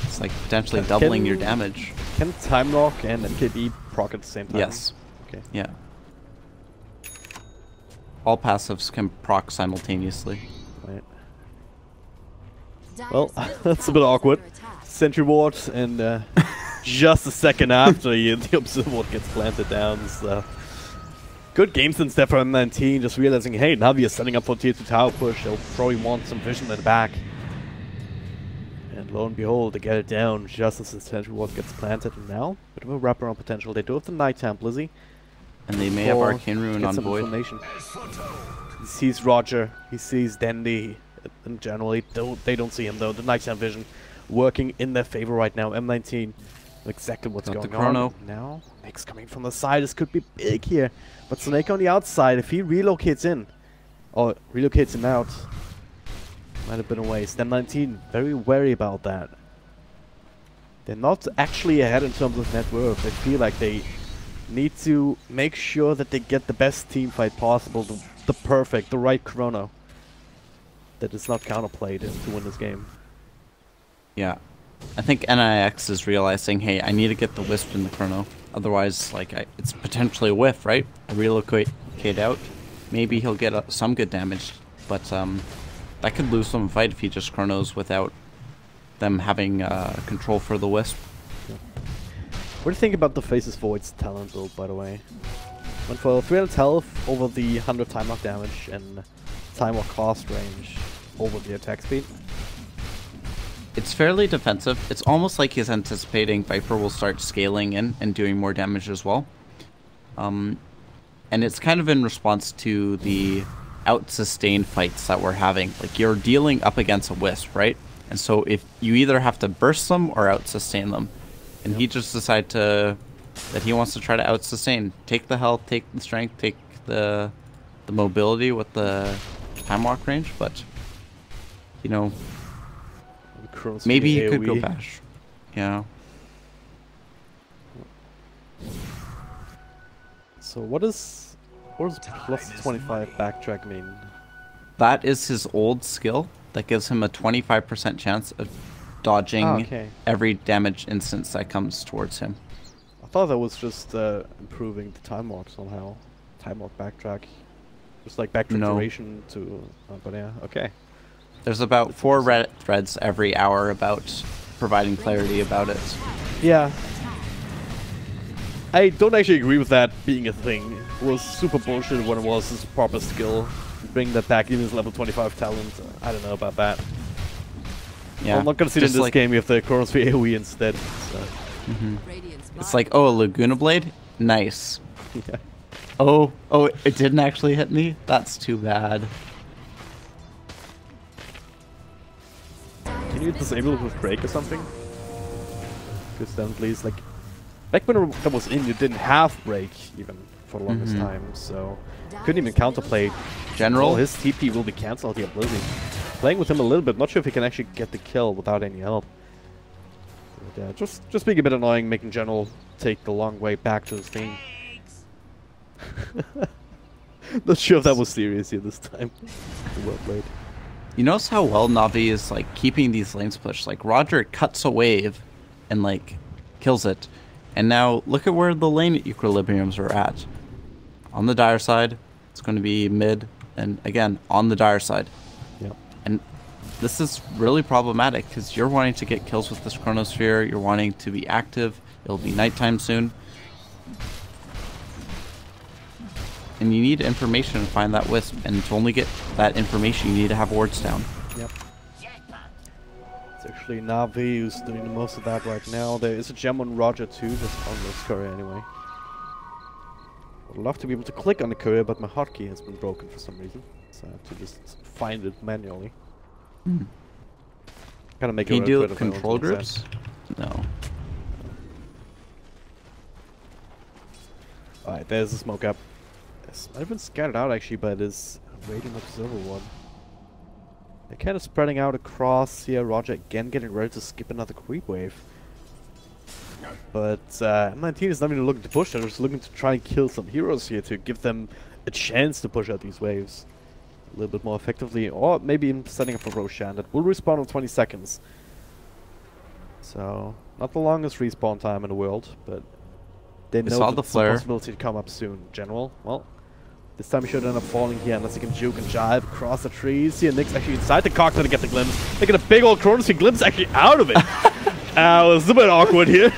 It's like potentially doubling your damage. Can time lock and MKB proc at the same time? Yes. Okay. Yeah. All passives can proc simultaneously. Right. Well, that's a bit awkward. Sentry ward, and just a second after the observer ward gets planted down. So. Good game since there for M19, just realizing, hey, NaVi is setting up for tier 2 tower push. They'll probably want some vision in the back. And lo and behold, they get it down just as the sentry ward gets planted. And now, bit of a wraparound potential. They do have the nighttime Blizzy. And they may have Arcane Rune on Void. He sees Roger, he sees Dendy, and generally they don't see him though. The nighttime vision working in their favor right now. M19, exactly what's going on. Now, Nick's coming from the side. This could be big here. But Snake on the outside, if he relocates in, or relocates him out, might have been a waste. M19, very wary about that. They're not actually ahead in terms of net worth. They feel like they need to make sure that they get the best team fight possible, the perfect, the right chrono that is not counterplayed to win this game. Yeah. I think NIX is realizing, hey, I need to get the Wisp in the chrono. Otherwise, like, it's potentially a whiff, right? I relocate out. Maybe he'll get some good damage, but that could lose some fight if he just chronos without them having control for the Wisp. What do you think about the Faces Void's talent build, by the way? Went for 300 health over the 100 time lock damage and time lock cost range over the attack speed. It's fairly defensive. It's almost like he's anticipating Viper will start scaling in and doing more damage as well. And it's kind of in response to the out-sustain fights that we're having. Like, you're dealing up against a Wisp, right? And so if you either have to burst them or out-sustain them. And he just decided that he wants to try to out-sustain. Take the health, take the strength, take the mobility with the time walk range, but you know, maybe he could go bash. Yeah. So what does plus 25 backtrack mean? That is his old skill that gives him a 25% chance of dodging every damage instance that comes towards him. I thought that was just improving the time walk somehow. Time walk backtrack. Just like backtrack duration to... but yeah, okay. There's about 4 Reddit threads every hour about providing clarity about it. Yeah. I don't actually agree with that being a thing. It was super bullshit when it was his proper skill. Bring that back in his level 25 talent. I don't know about that. Yeah. I'm not gonna see it in this game. You have the Chronosphere AoE instead. So. It's like, oh, a Laguna Blade? Nice. Yeah. Oh, it didn't actually hit me? That's too bad. Can you disable it with break or something? Because then please, like... Back when that was in, you didn't have break even for the longest time, so... Couldn't even counterplay. General? His TP will be cancelled here, Blizzard. Playing with him a little bit, not sure if he can actually get the kill without any help. But yeah, just being a bit annoying, making General take the long way back to his team. Not sure if that was serious here this time. Well played. You notice how well NaVi is like keeping these lanes pushed. Like Roger cuts a wave and like kills it. And now look at where the lane equilibriums are at. On the dire side, it's going to be mid, and again, on the dire side. Yep. And this is really problematic because you're wanting to get kills with this Chronosphere, you're wanting to be active, it'll be nighttime soon. And you need information to find that Wisp, and to only get that information, you need to have wards down. Yep. It's actually NaVi who's doing the most of that right now. There is a gem on Roger too, just on this courier anyway. Would love to be able to click on the courier, but my hotkey has been broken for some reason, so I have to just find it manually. Kind of make. Can you do control groups? No. Alright, there's the smoke up. It's not even scattered out actually, but it's Radiant Observer one. They're kind of spreading out across here. Roger again getting ready to skip another creep wave. But M19 is not even looking to push, they're just looking to try and kill some heroes here to give them a chance to push out these waves a little bit more effectively, or maybe even setting up for Roshan that will respawn in 20 seconds. So, not the longest respawn time in the world, but they know that it's a possibility to come up soon. General, well, this time he should end up falling here unless he can juke and jive across the trees. Here, Nick's actually inside the cockpit to get the glimpse. They get a big old Chronosphere glimpse actually out of it. It was a bit awkward here.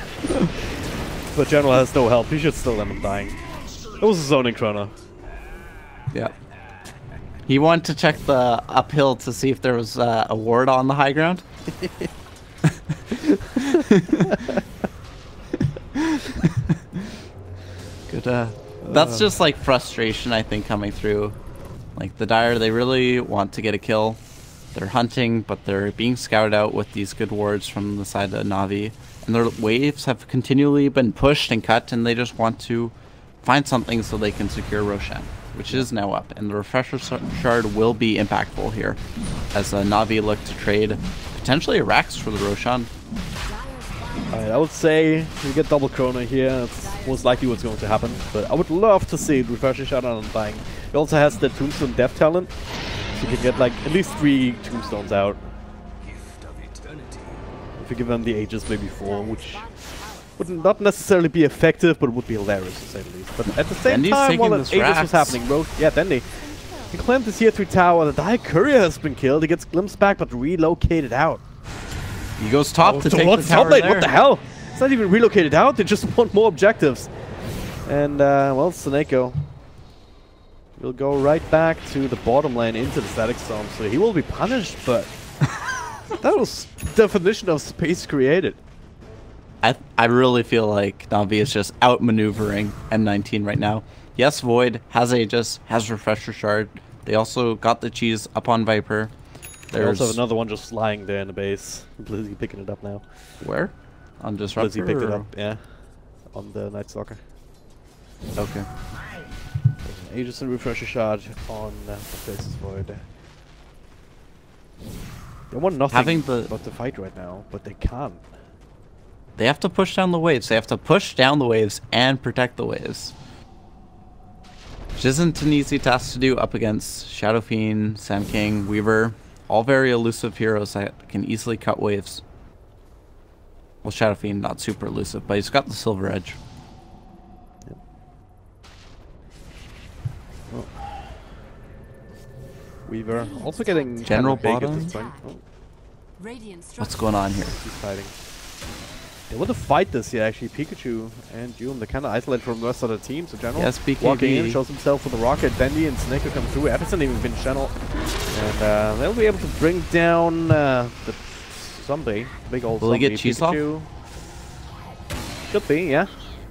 But General has no help. He should still end up dying. It was a zoning chrono. Yeah. He wanted to check the uphill to see if there was a ward on the high ground. Good. That's just like frustration, I think, coming through. Like the Dire, they really want to get a kill. They're hunting, but they're being scouted out with these good wards from the side of NaVi. And their waves have continually been pushed and cut, and they just want to find something so they can secure Roshan, which is now up. And the Refresher Shard will be impactful here, as NaVi look to trade potentially a Rax for the Roshan. Alright, I would say we get double Chrono here. That's most likely what's going to happen. But I would love to see Refresher Shard on Undying. He also has the Tombstone Death talent. So you can get like at least 3 tombstones out. If you give them the Aegis maybe 4, which would not necessarily be effective, but would be hilarious to say the least. But at the same time, while the Aegis was happening, Dendy, he claimed this tier 3 tower. The Dire Courier has been killed. He gets glimpsed back, but relocated out. He goes top to take the tower there. What the hell? It's not even relocated out. They just want more objectives. And well, Seneko will go right back to the bottom lane into the static zone, so he will be punished, but that was the definition of space created. I really feel like NaVi is just outmaneuvering M19 right now. Yes, Void has Aegis, has Refresher Shard. They also got the cheese up on Viper. They also have another one just lying there in the base. Blizzy picking it up now. Where? On Disruptor? Blizzy picked it up, yeah. On the Night Stalker. Okay. Aegis and Refresher Shard on the Faces Void. They want nothing but to fight right now, but they can't. They have to push down the waves. They have to push down the waves and protect the waves. Which isn't an easy task to do up against Shadow Fiend, Sand King, Weaver. All very elusive heroes that can easily cut waves. Well, Shadow Fiend not super elusive, but he's got the Silver Edge. Yep. Oh. Weaver also getting general big bottom. at this point. Oh. What's going on here? He's fighting. They want to fight this here actually. Pikachu and Doom, they're kind of isolated from the rest of the team. So General walking in, shows himself with the rocket. Dandy and Snake come through. Everson even been channeled. And they'll be able to bring down the zombie. Big old Will zombie. he get cheese off? Should be, yeah.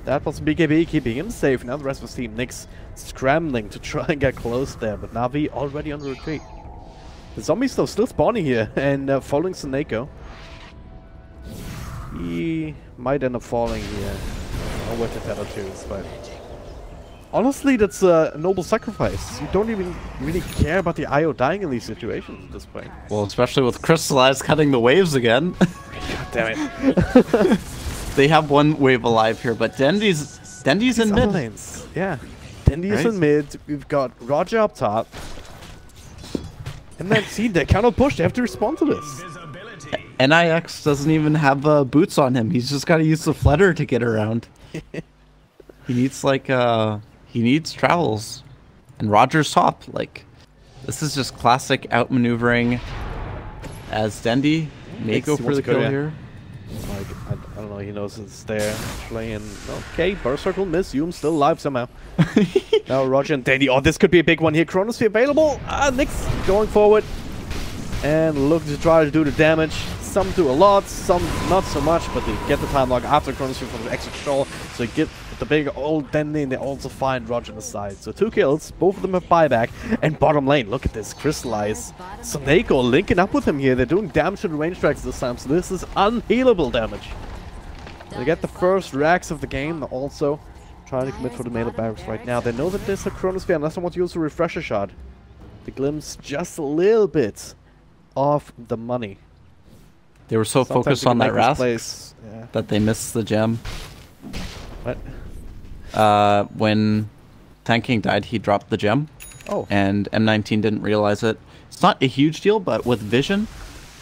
That was BKB keeping him safe. Now the rest of the team, Nyx scrambling to try and get close there. But NaVi already on the retreat. The zombies though still spawning here and following Seneko. He might end up falling here. I'll wait to tether too, but honestly, that's a noble sacrifice. You don't even really care about the IO dying in these situations at this point. Well, especially with Crystallize cutting the waves again. God damn it. They have one wave alive here, but Dendy's in mid. Lanes. Yeah. Dendy's in mid. We've got Roger up top. And then see, they cannot push. They have to respond to this. NIX doesn't even have boots on him. He's just got to use the flutter to get around. He needs he needs travels. And Roger's top. Like, this is just classic outmaneuvering as Dendy may go for the kill here. Like, I don't know, he knows it's there. Playing. Okay, Burst Circle miss. Yum still alive somehow. Now Roger and Dandy. Oh, this could be a big one here. Chronosphere available. Nyx going forward. And look to try to do the damage. Some do a lot, some not so much, but they get the time lock after Chronosphere from the extra control. So they get the big old Dandy and they also find Roger on the side. So 2 kills, both of them have buyback. And bottom lane, look at this, Crystallize. Seneko linking up with him here. They're doing damage to the range tracks this time, so this is unhealable damage. They get the first racks of the game. They're also trying to commit for the melee barracks right now. They know that there's a Chronosphere unless they want to use a Refresher Shot. They glimpse just a little bit of the money. They were so focused on that Rask that they missed the gem. What? When Sand King died, he dropped the gem. Oh. And M19 didn't realize it. It's not a huge deal, but with vision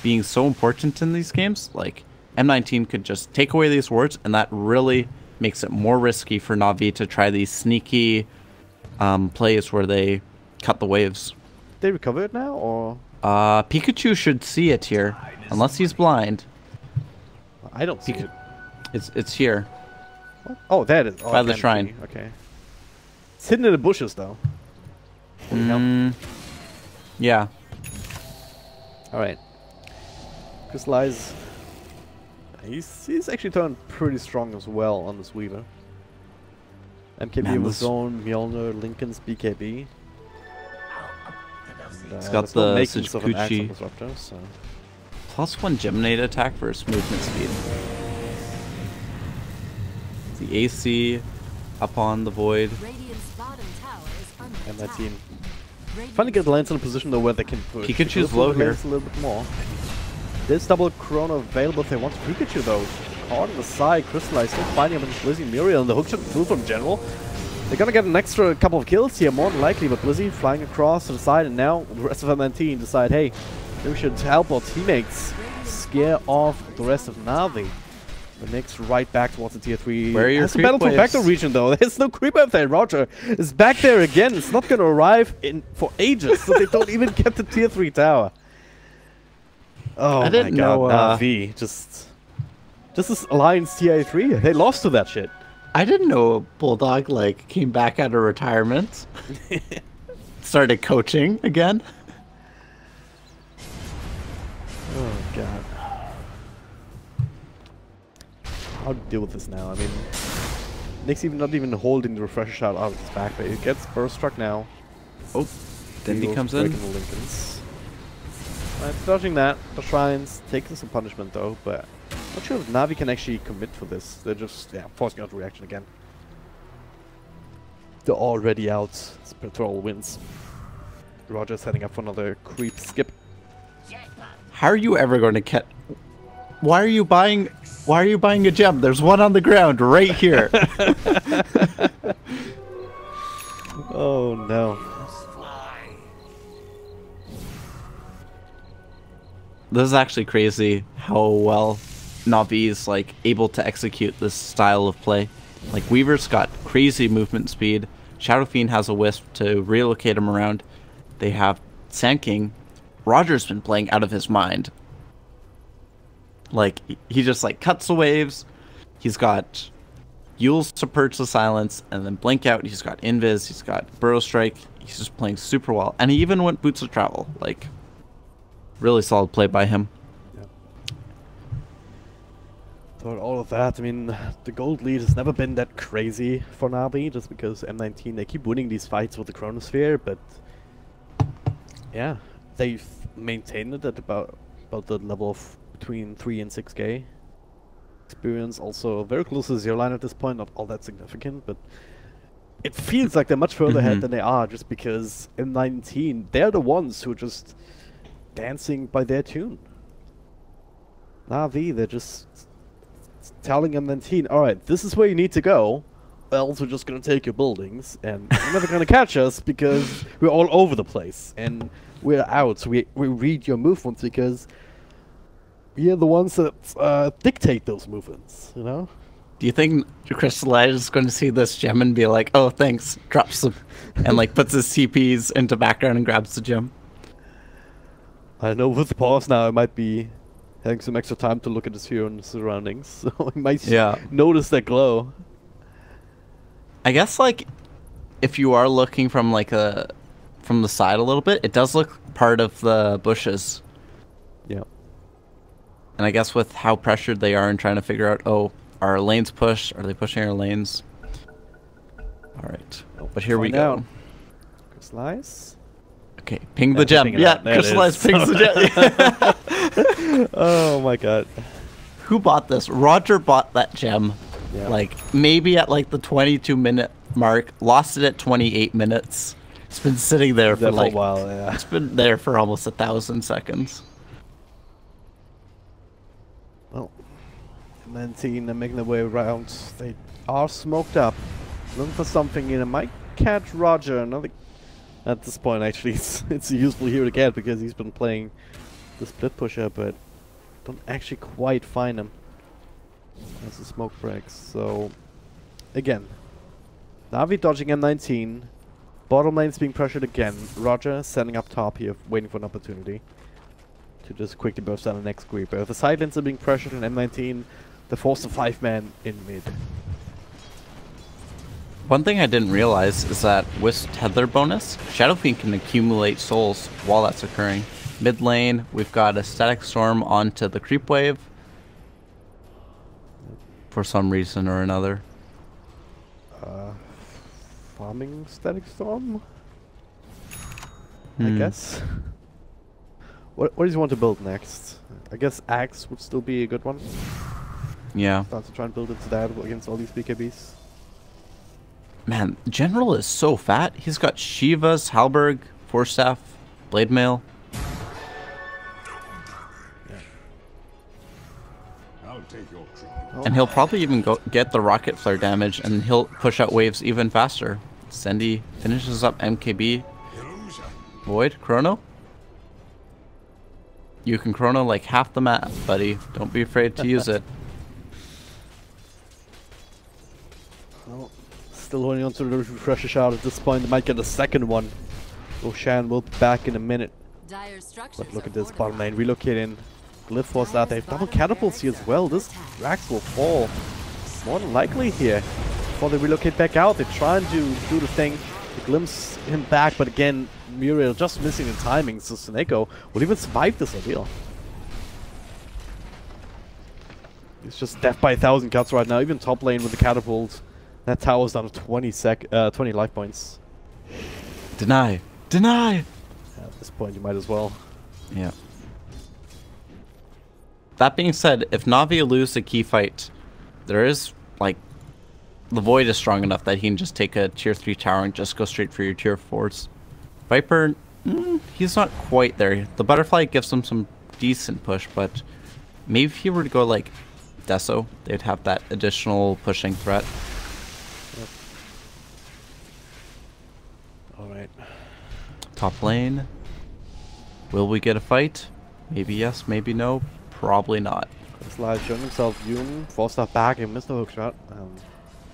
being so important in these games, like, M19 could just take away these wards, and that really makes it more risky for NaVi to try these sneaky plays where they cut the waves. They recover it now, or? Pikachu should see it here, unless he's blind. I don't see it. It's here. What? Oh, there it is. Oh, by the shrine. Okay. It's hidden in the bushes, though. Yeah. All right. Crystallize. He's actually turned pretty strong as well on this Weaver. MKB with zone, Mjolnir, Lincoln's BKB. He's got the Kuchi. So. +1 Geminate attack versus movement speed. The AC up on the Void. And that team trying to get the lanes in a position though where they can push. Pikachu's low here. A little bit more. There's double Chrono available if they want Pikachu though. Caught on the side, Crystallize still fighting against Blizzy Muriel, and the hook shot through from General. They're gonna get an extra couple of kills here, more than likely, but Blizzy flying across to the side, and now the rest of M19 decide, hey, maybe we should help our teammates scare off the rest of NaVi. The next right back towards the tier 3. Where are your creep waves? Back to region though. There's no creep wave there. Roger is back there again. It's not gonna arrive in for ages, so they don't even get the tier 3 tower. Oh I didn't my god, know, NaVi just this Alliance tier 3. They lost to that shit. I didn't know Bulldog like came back out of retirement. Started coaching again. Oh god. How to deal with this now? I mean, Nick's even not even holding the refresher shot out of his back, but he gets burst struck now. Oh, Dendi comes in. The Lincolns. Dodging that. The Shrines taking some punishment though, but not sure if NaVi can actually commit for this. They're just forcing out reaction again. They're already out. Patrol wins. Roger's heading up for another creep skip. How are you ever going to get? Why are you buying a gem? There's one on the ground right here. Oh no. This is actually crazy how well NaVi is like able to execute this style of play. Like Weaver's got crazy movement speed. Shadow Fiend has a wisp to relocate him around. They have Sand King. Roger's been playing out of his mind. Like he just like cuts the waves. He's got Yules to purge the silence and then blink out. He's got Invis. He's got Burrow Strike. He's just playing super well. And he even went Boots of Travel. Like really solid play by him. Yeah. For all of that, I mean, the gold lead has never been that crazy for NaVi, just because M19, they keep winning these fights with the Chronosphere, but yeah, they've maintained it at about the level of between 3 and 6k. Experience also very close to 0 line at this point, not all that significant, but it feels like they're much further ahead than they are, just because M19, they're the ones who are just dancing by their tune. NaVi, they're just telling M19, alright, this is where you need to go, else we're just gonna take your buildings, and you're never gonna catch us because we're all over the place, and we're out, so we read your movements because we are the ones that dictate those movements, you know? Do you think Crystallize is going to see this gem and be like, oh, thanks, drops them, and like puts his TPs into background and grabs the gem? I know with the pause now, I might be having some extra time to look at his hero and surroundings, so I might notice that glow. I guess like if you are looking from like from the side a little bit, it does look part of the bushes. Yeah. And I guess with how pressured they are and trying to figure out, oh, are our lanes pushed? Are they pushing our lanes? All right. Oh, but here we go. Crystallize. Okay, ping the gem. Yeah, Crystallize pings the gem. Oh my god. Who bought this? Roger bought that gem. Yeah. Like maybe at like the 22-minute mark. Lost it at 28 minutes. It's been sitting there for like a while. Yeah. It's been there for almost 1,000 seconds. Well, M19, they're making their way around. They are smoked up. Looking for something in it. Might catch Roger. Another. At this point, actually, it's a useful hero to get because he's been playing the split pusher, but don't actually quite find him as the smoke breaks. So, again, NaVi dodging M19. Bottom lane's being pressured again. Roger standing up top here, waiting for an opportunity to just quickly burst down the next creeper. If the side lanes are being pressured in M19, they're forced to 5-man in mid. One thing I didn't realize is that with Tether bonus, Shadow Fiend can accumulate souls while that's occurring. Mid lane, we've got a Static Storm onto the creep wave for some reason or another. Farming Static Storm? I guess. What do you want to build next? I guess Axe would still be a good one. Yeah. Start to try and build into that against all these BKBs. Man, General is so fat. He's got Shivas, Halberg, Force Staff, Blade Mail. Yeah. I'll take your And he'll probably even get the Rocket Flare damage, and he'll push out waves even faster. Sendy finishes up MKB. Void, Chrono? You can Chrono like half the map, buddy. Don't be afraid to use it. Well, still holding on to the refresher shot at this point. They might get a second one. Roshan will be back in a minute. But look at this bottom lane relocating. Glyph Force out. They have double catapults here as well. This Rax will fall more than likely here. Before they relocate back out, they're trying to do the thing to glimpse him back, but again, Muriel just missing the timing, so Seneko will even survive this ordeal. It's just death by 1,000 cuts right now. Even top lane with the catapult That tower's down to 20 life points. Deny! Deny! At this point, you might as well. Yeah. That being said, if Navi lose the key fight, there is, like, the Void is strong enough that he can just take a tier 3 tower and just go straight for your tier 4s. Viper, he's not quite there. The Butterfly gives him some decent push, but maybe if he were to go, like, Deso, they'd have that additional pushing threat. Yep. Alright. Top lane. Will we get a fight? Maybe yes, maybe no. Probably not. Sly showing himself Yoon, forced that back and missed the hook shot.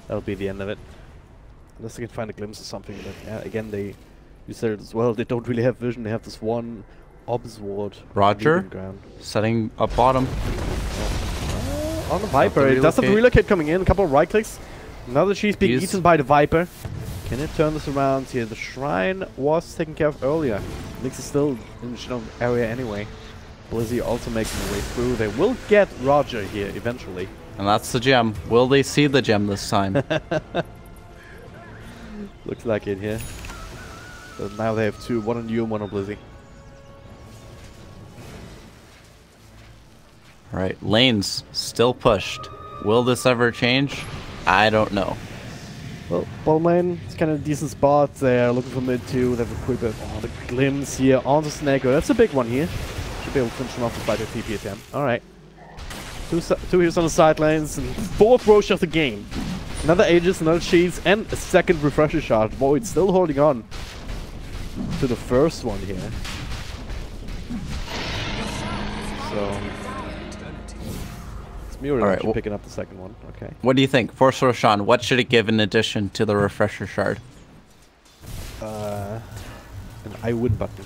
That'll be the end of it. Unless they can find a glimpse of something, but yeah, again, you said it as well, they don't really have vision, they have this one obs ward. Roger, setting up bottom. On the Viper, it does have the relocate coming in, a couple of right clicks. Another cheese being eaten by the Viper. Can it turn this around here? The Shrine was taken care of earlier. Nyx is still in the Shadow area anyway. Blizzy also making their way through. They will get Roger here eventually. And that's the gem. Will they see the gem this time? Looks like it here. But now they have two, one on you and one on Blizzy. Alright, lanes still pushed. Will this ever change? I don't know. Well, bottom lane, it's kind of a decent spot. They're looking for mid 2. They have a quick bit. Oh, the glimpse here on the Snake. That's a big one here. Should be able to finish him off despite their TP attempt. Alright. Two hits on the side lanes, and fourth Roche of the game. Another Aegis, another Cheese, and a second Refresher shot. Void still holding on to the first one here. So it's Muriel actually picking up the second one. Okay. What do you think? Force Roshan, what should it give in addition to the Refresher shard? An I win button.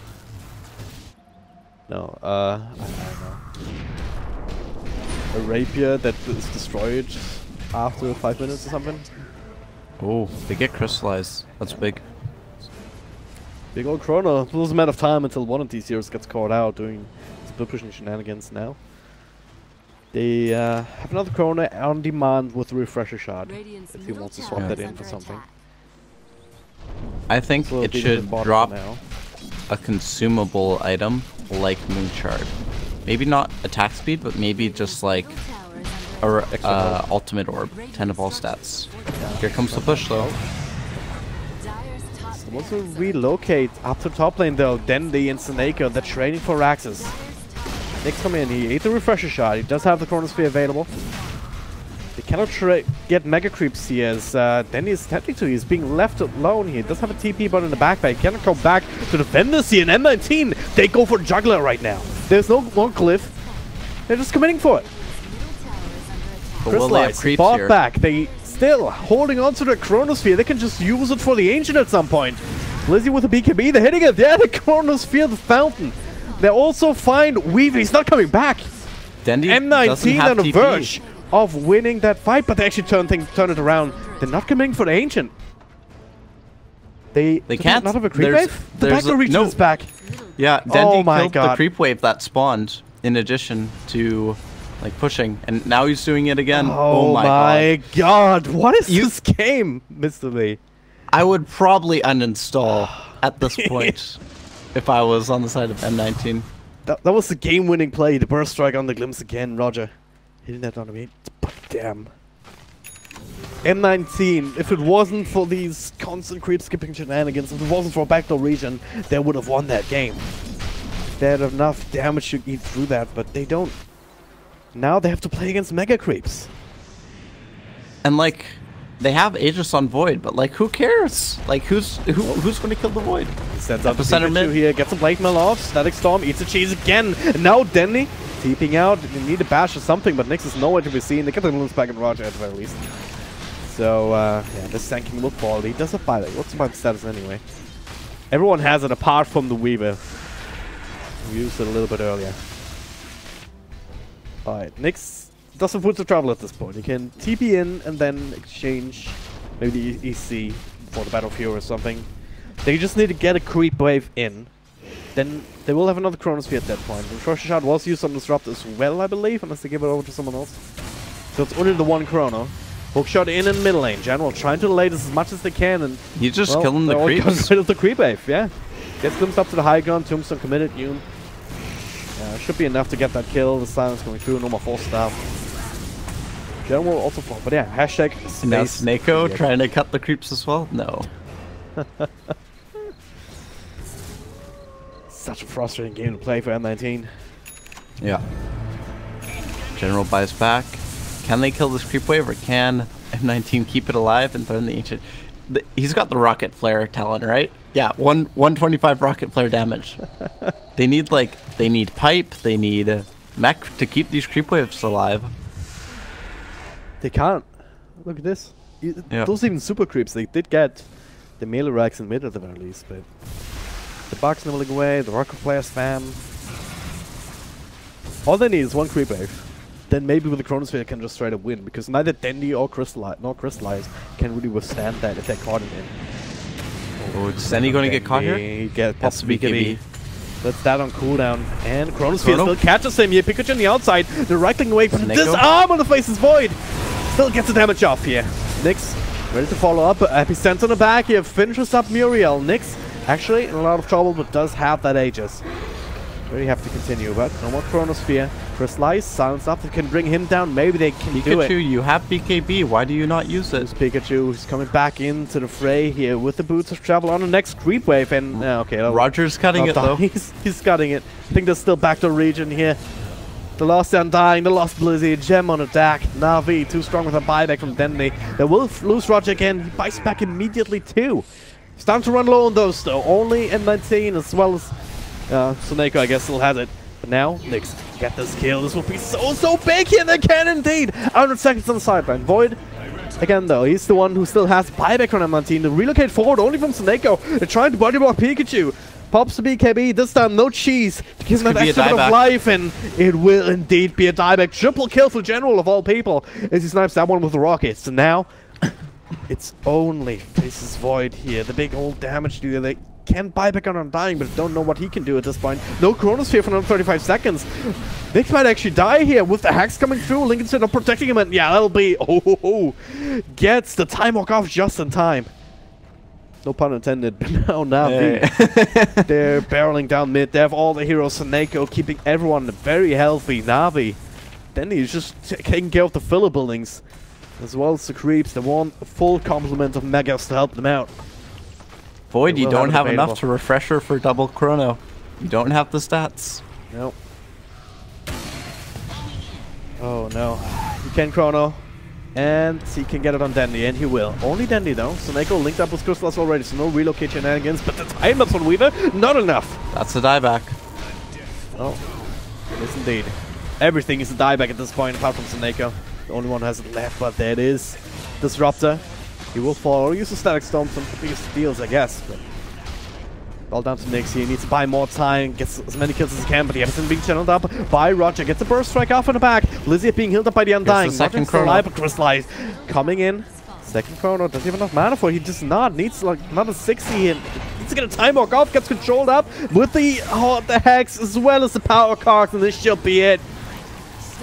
No, I don't know. A rapier that is destroyed after 5 minutes or something. Oh, they get crystallized. That's big. Big old Chrono. It was a matter of time until one of these heroes gets caught out doing split pushing shenanigans now. They have another Chrono on demand with the Refresher shard if he wants to swap that in for something. I think it should drop a consumable item like Moon Shard. Maybe not attack speed, but maybe just like a ultimate orb. 10 of all stats. Here comes the push though. So wants to relocate up to top lane though. Then the Incinnator, they're training for Raxus. Next come in, he ate the Refresher shot. He does have the Chronosphere available. They cannot get Mega Creeps here as Denny is technically he's being left alone here. He does have a TP but in the backpack. He cannot go back to defend this here. And M19, they go for Juggler right now. There's no more Glyph. They're just committing for it. But will they have creeps bought here? Back. They still holding on to the Chronosphere. They can just use it for the Ancient at some point. Blizzy with the BKB, they're hitting it. Yeah, the Chronosphere, the fountain. They also find Weavy. He's not coming back. Dendy M19 on the verge of winning that fight, but they actually turn it around. They're not coming for the Ancient. They can't. Not have a creep wave? The backdoor region is back. Yeah, Dendy killed the creep wave that spawned in addition to like pushing, and now he's doing it again. Oh my god. What is this game, Mr. Lee? I would probably uninstall at this point if I was on the side of M19. That was the game-winning play. The burst strike on the glimpse again, Roger. Hitting that on me. But damn. M19, if it wasn't for these constant creep skipping shenanigans, if it wasn't for a backdoor region, they would have won that game. They had enough damage to eat through that, but they don't. Now they have to play against Mega Creeps. And like, they have Aegis on Void, but like, who cares? Like, who's going to kill the Void? Sets up the center mid here, gets some Blade Mail off, Static Storm, eats a cheese again. And now Denny, TPing out, they need a bash or something, but Nyx is nowhere to be seen. They get the Lunas back in Roger at the very least. So, yeah, this tanking will fall. He does have buyback. What's the status anyway? Everyone has it apart from the Weaver. We used it a little bit earlier. Alright, Nyx doesn't put the trouble at this point. You can TP in and then exchange maybe the EC for the Battlefield or something. They just need to get a creep wave in. Then they will have another Chronosphere at that point. The Refresher shot was used on Disrupt as well, I believe, unless they give it over to someone else. So it's only the one Chrono. Hookshot in mid lane. General trying to delay this as much as they can, and He's just killing the creeps. Rid of the creep wave, yeah. Gets glimpsed up to the high ground. Tombstone committed. Yoon. Should be enough to get that kill. The silence coming through. No more force staff. General also fall, but yeah. Hashtag space. Now Snako trying to cut the creeps as well. No. Such a frustrating game to play for M19. Yeah. General buys back. Can they kill this creep wave, or can M19 keep it alive and throw in the ancient? He's got the rocket flare talent, right? Yeah, 125 rocket flare damage. They need pipe, they need mech to keep these creep waves alive. They can't. Look at this. Yeah. Those even super creeps, they did get the melee racks in mid at the very least, but the bugs nibbling away, the rocket flare spam. All they need is one creep wave. Then maybe with the Chronosphere they can just try to win, because neither Dendi or Crystallize can really withstand that if they're caught in it. Oh, is Dendi going to get caught here? He gets Has to be KB. That's that on cooldown. And Chronosphere still catches him here. Pikachu on the outside. They're right-clicking away from this arm on the face is Void. Still gets the damage off here. Nyx ready to follow up. Epicenter on the back here. Finishes up Muriel. Nyx actually in a lot of trouble, but does have that Aegis. Very happy to continue, but no more Chronosphere. Crystallize, silence up, they can bring him down. Maybe they can do it. Pikachu, you have BKB. Why do you not use it? Pikachu is coming back into the fray here with the Boots of Travel on the next creep wave. And okay, Roger's cutting it though. He's cutting it. I think there's still backdoor region here. The Lost Undying, the Lost Blizzy, Gem on attack. Navi too strong with a buyback from Denny. They will lose Roger again. He buys back immediately too. It's time to run low on those though. Only M19 as well as Snako, I guess, still has it. But now, Nyx, get this kill. This will be so big here. They can indeed. 100 seconds on the sideline. Void, again, though, he's the one who still has buyback on M19 to relocate forward only from Snako. They're trying to body block Pikachu. Pops the BKB. This time, no cheese to give him an extra bit of life. And it will indeed be a dieback. Triple kill for General of all people as he snipes that one with the rockets. And now, it's only faces Void here. The big old damage dealer. They can buy back on Undying, but don't know what he can do at this point. No Chronosphere for another 35 seconds. Nyx might actually die here with the hacks coming through. Lincoln Center protecting him, and yeah, that'll be gets the time walk off just in time. No pun intended, but now NaVi. They're barreling down mid. They have all the heroes. Snako keeping everyone very healthy. NaVi. Then he's just taking care of the filler buildings as well as the creeps. They want a full complement of megas to help them out. Void, you don't have enough to refresher for double chrono. You don't have the stats. Nope. Oh no. He can chrono. And he can get it on Dandy, and he will. Only Dandy though. Snako linked up with Crystallis already, so no relocate shenanigans. But the time lapse on Weaver, not enough. That's a dieback. Oh, it is indeed. Everything is a dieback at this point, apart from Snako. The only one who has it left, but there it is. Disruptor. He will fall or use the Static Storm, some biggest steals, I guess. But all down to Nyx here. He needs to buy more time, gets as many kills as he can, but he hasn't been channeled up by Roger. Gets a burst strike off in the back. Lizzie being healed up by the Undying. Second chrono. Alive, but Crystallize coming in. Second chrono, doesn't have enough mana for it. He just needs like another 60 and needs to get a time walk off. Gets controlled up with the hex as well as the power cards, and this should be it.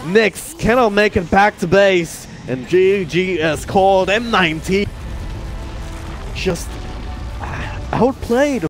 Nyx cannot make it back to base, and GG is called. M19 just outplayed.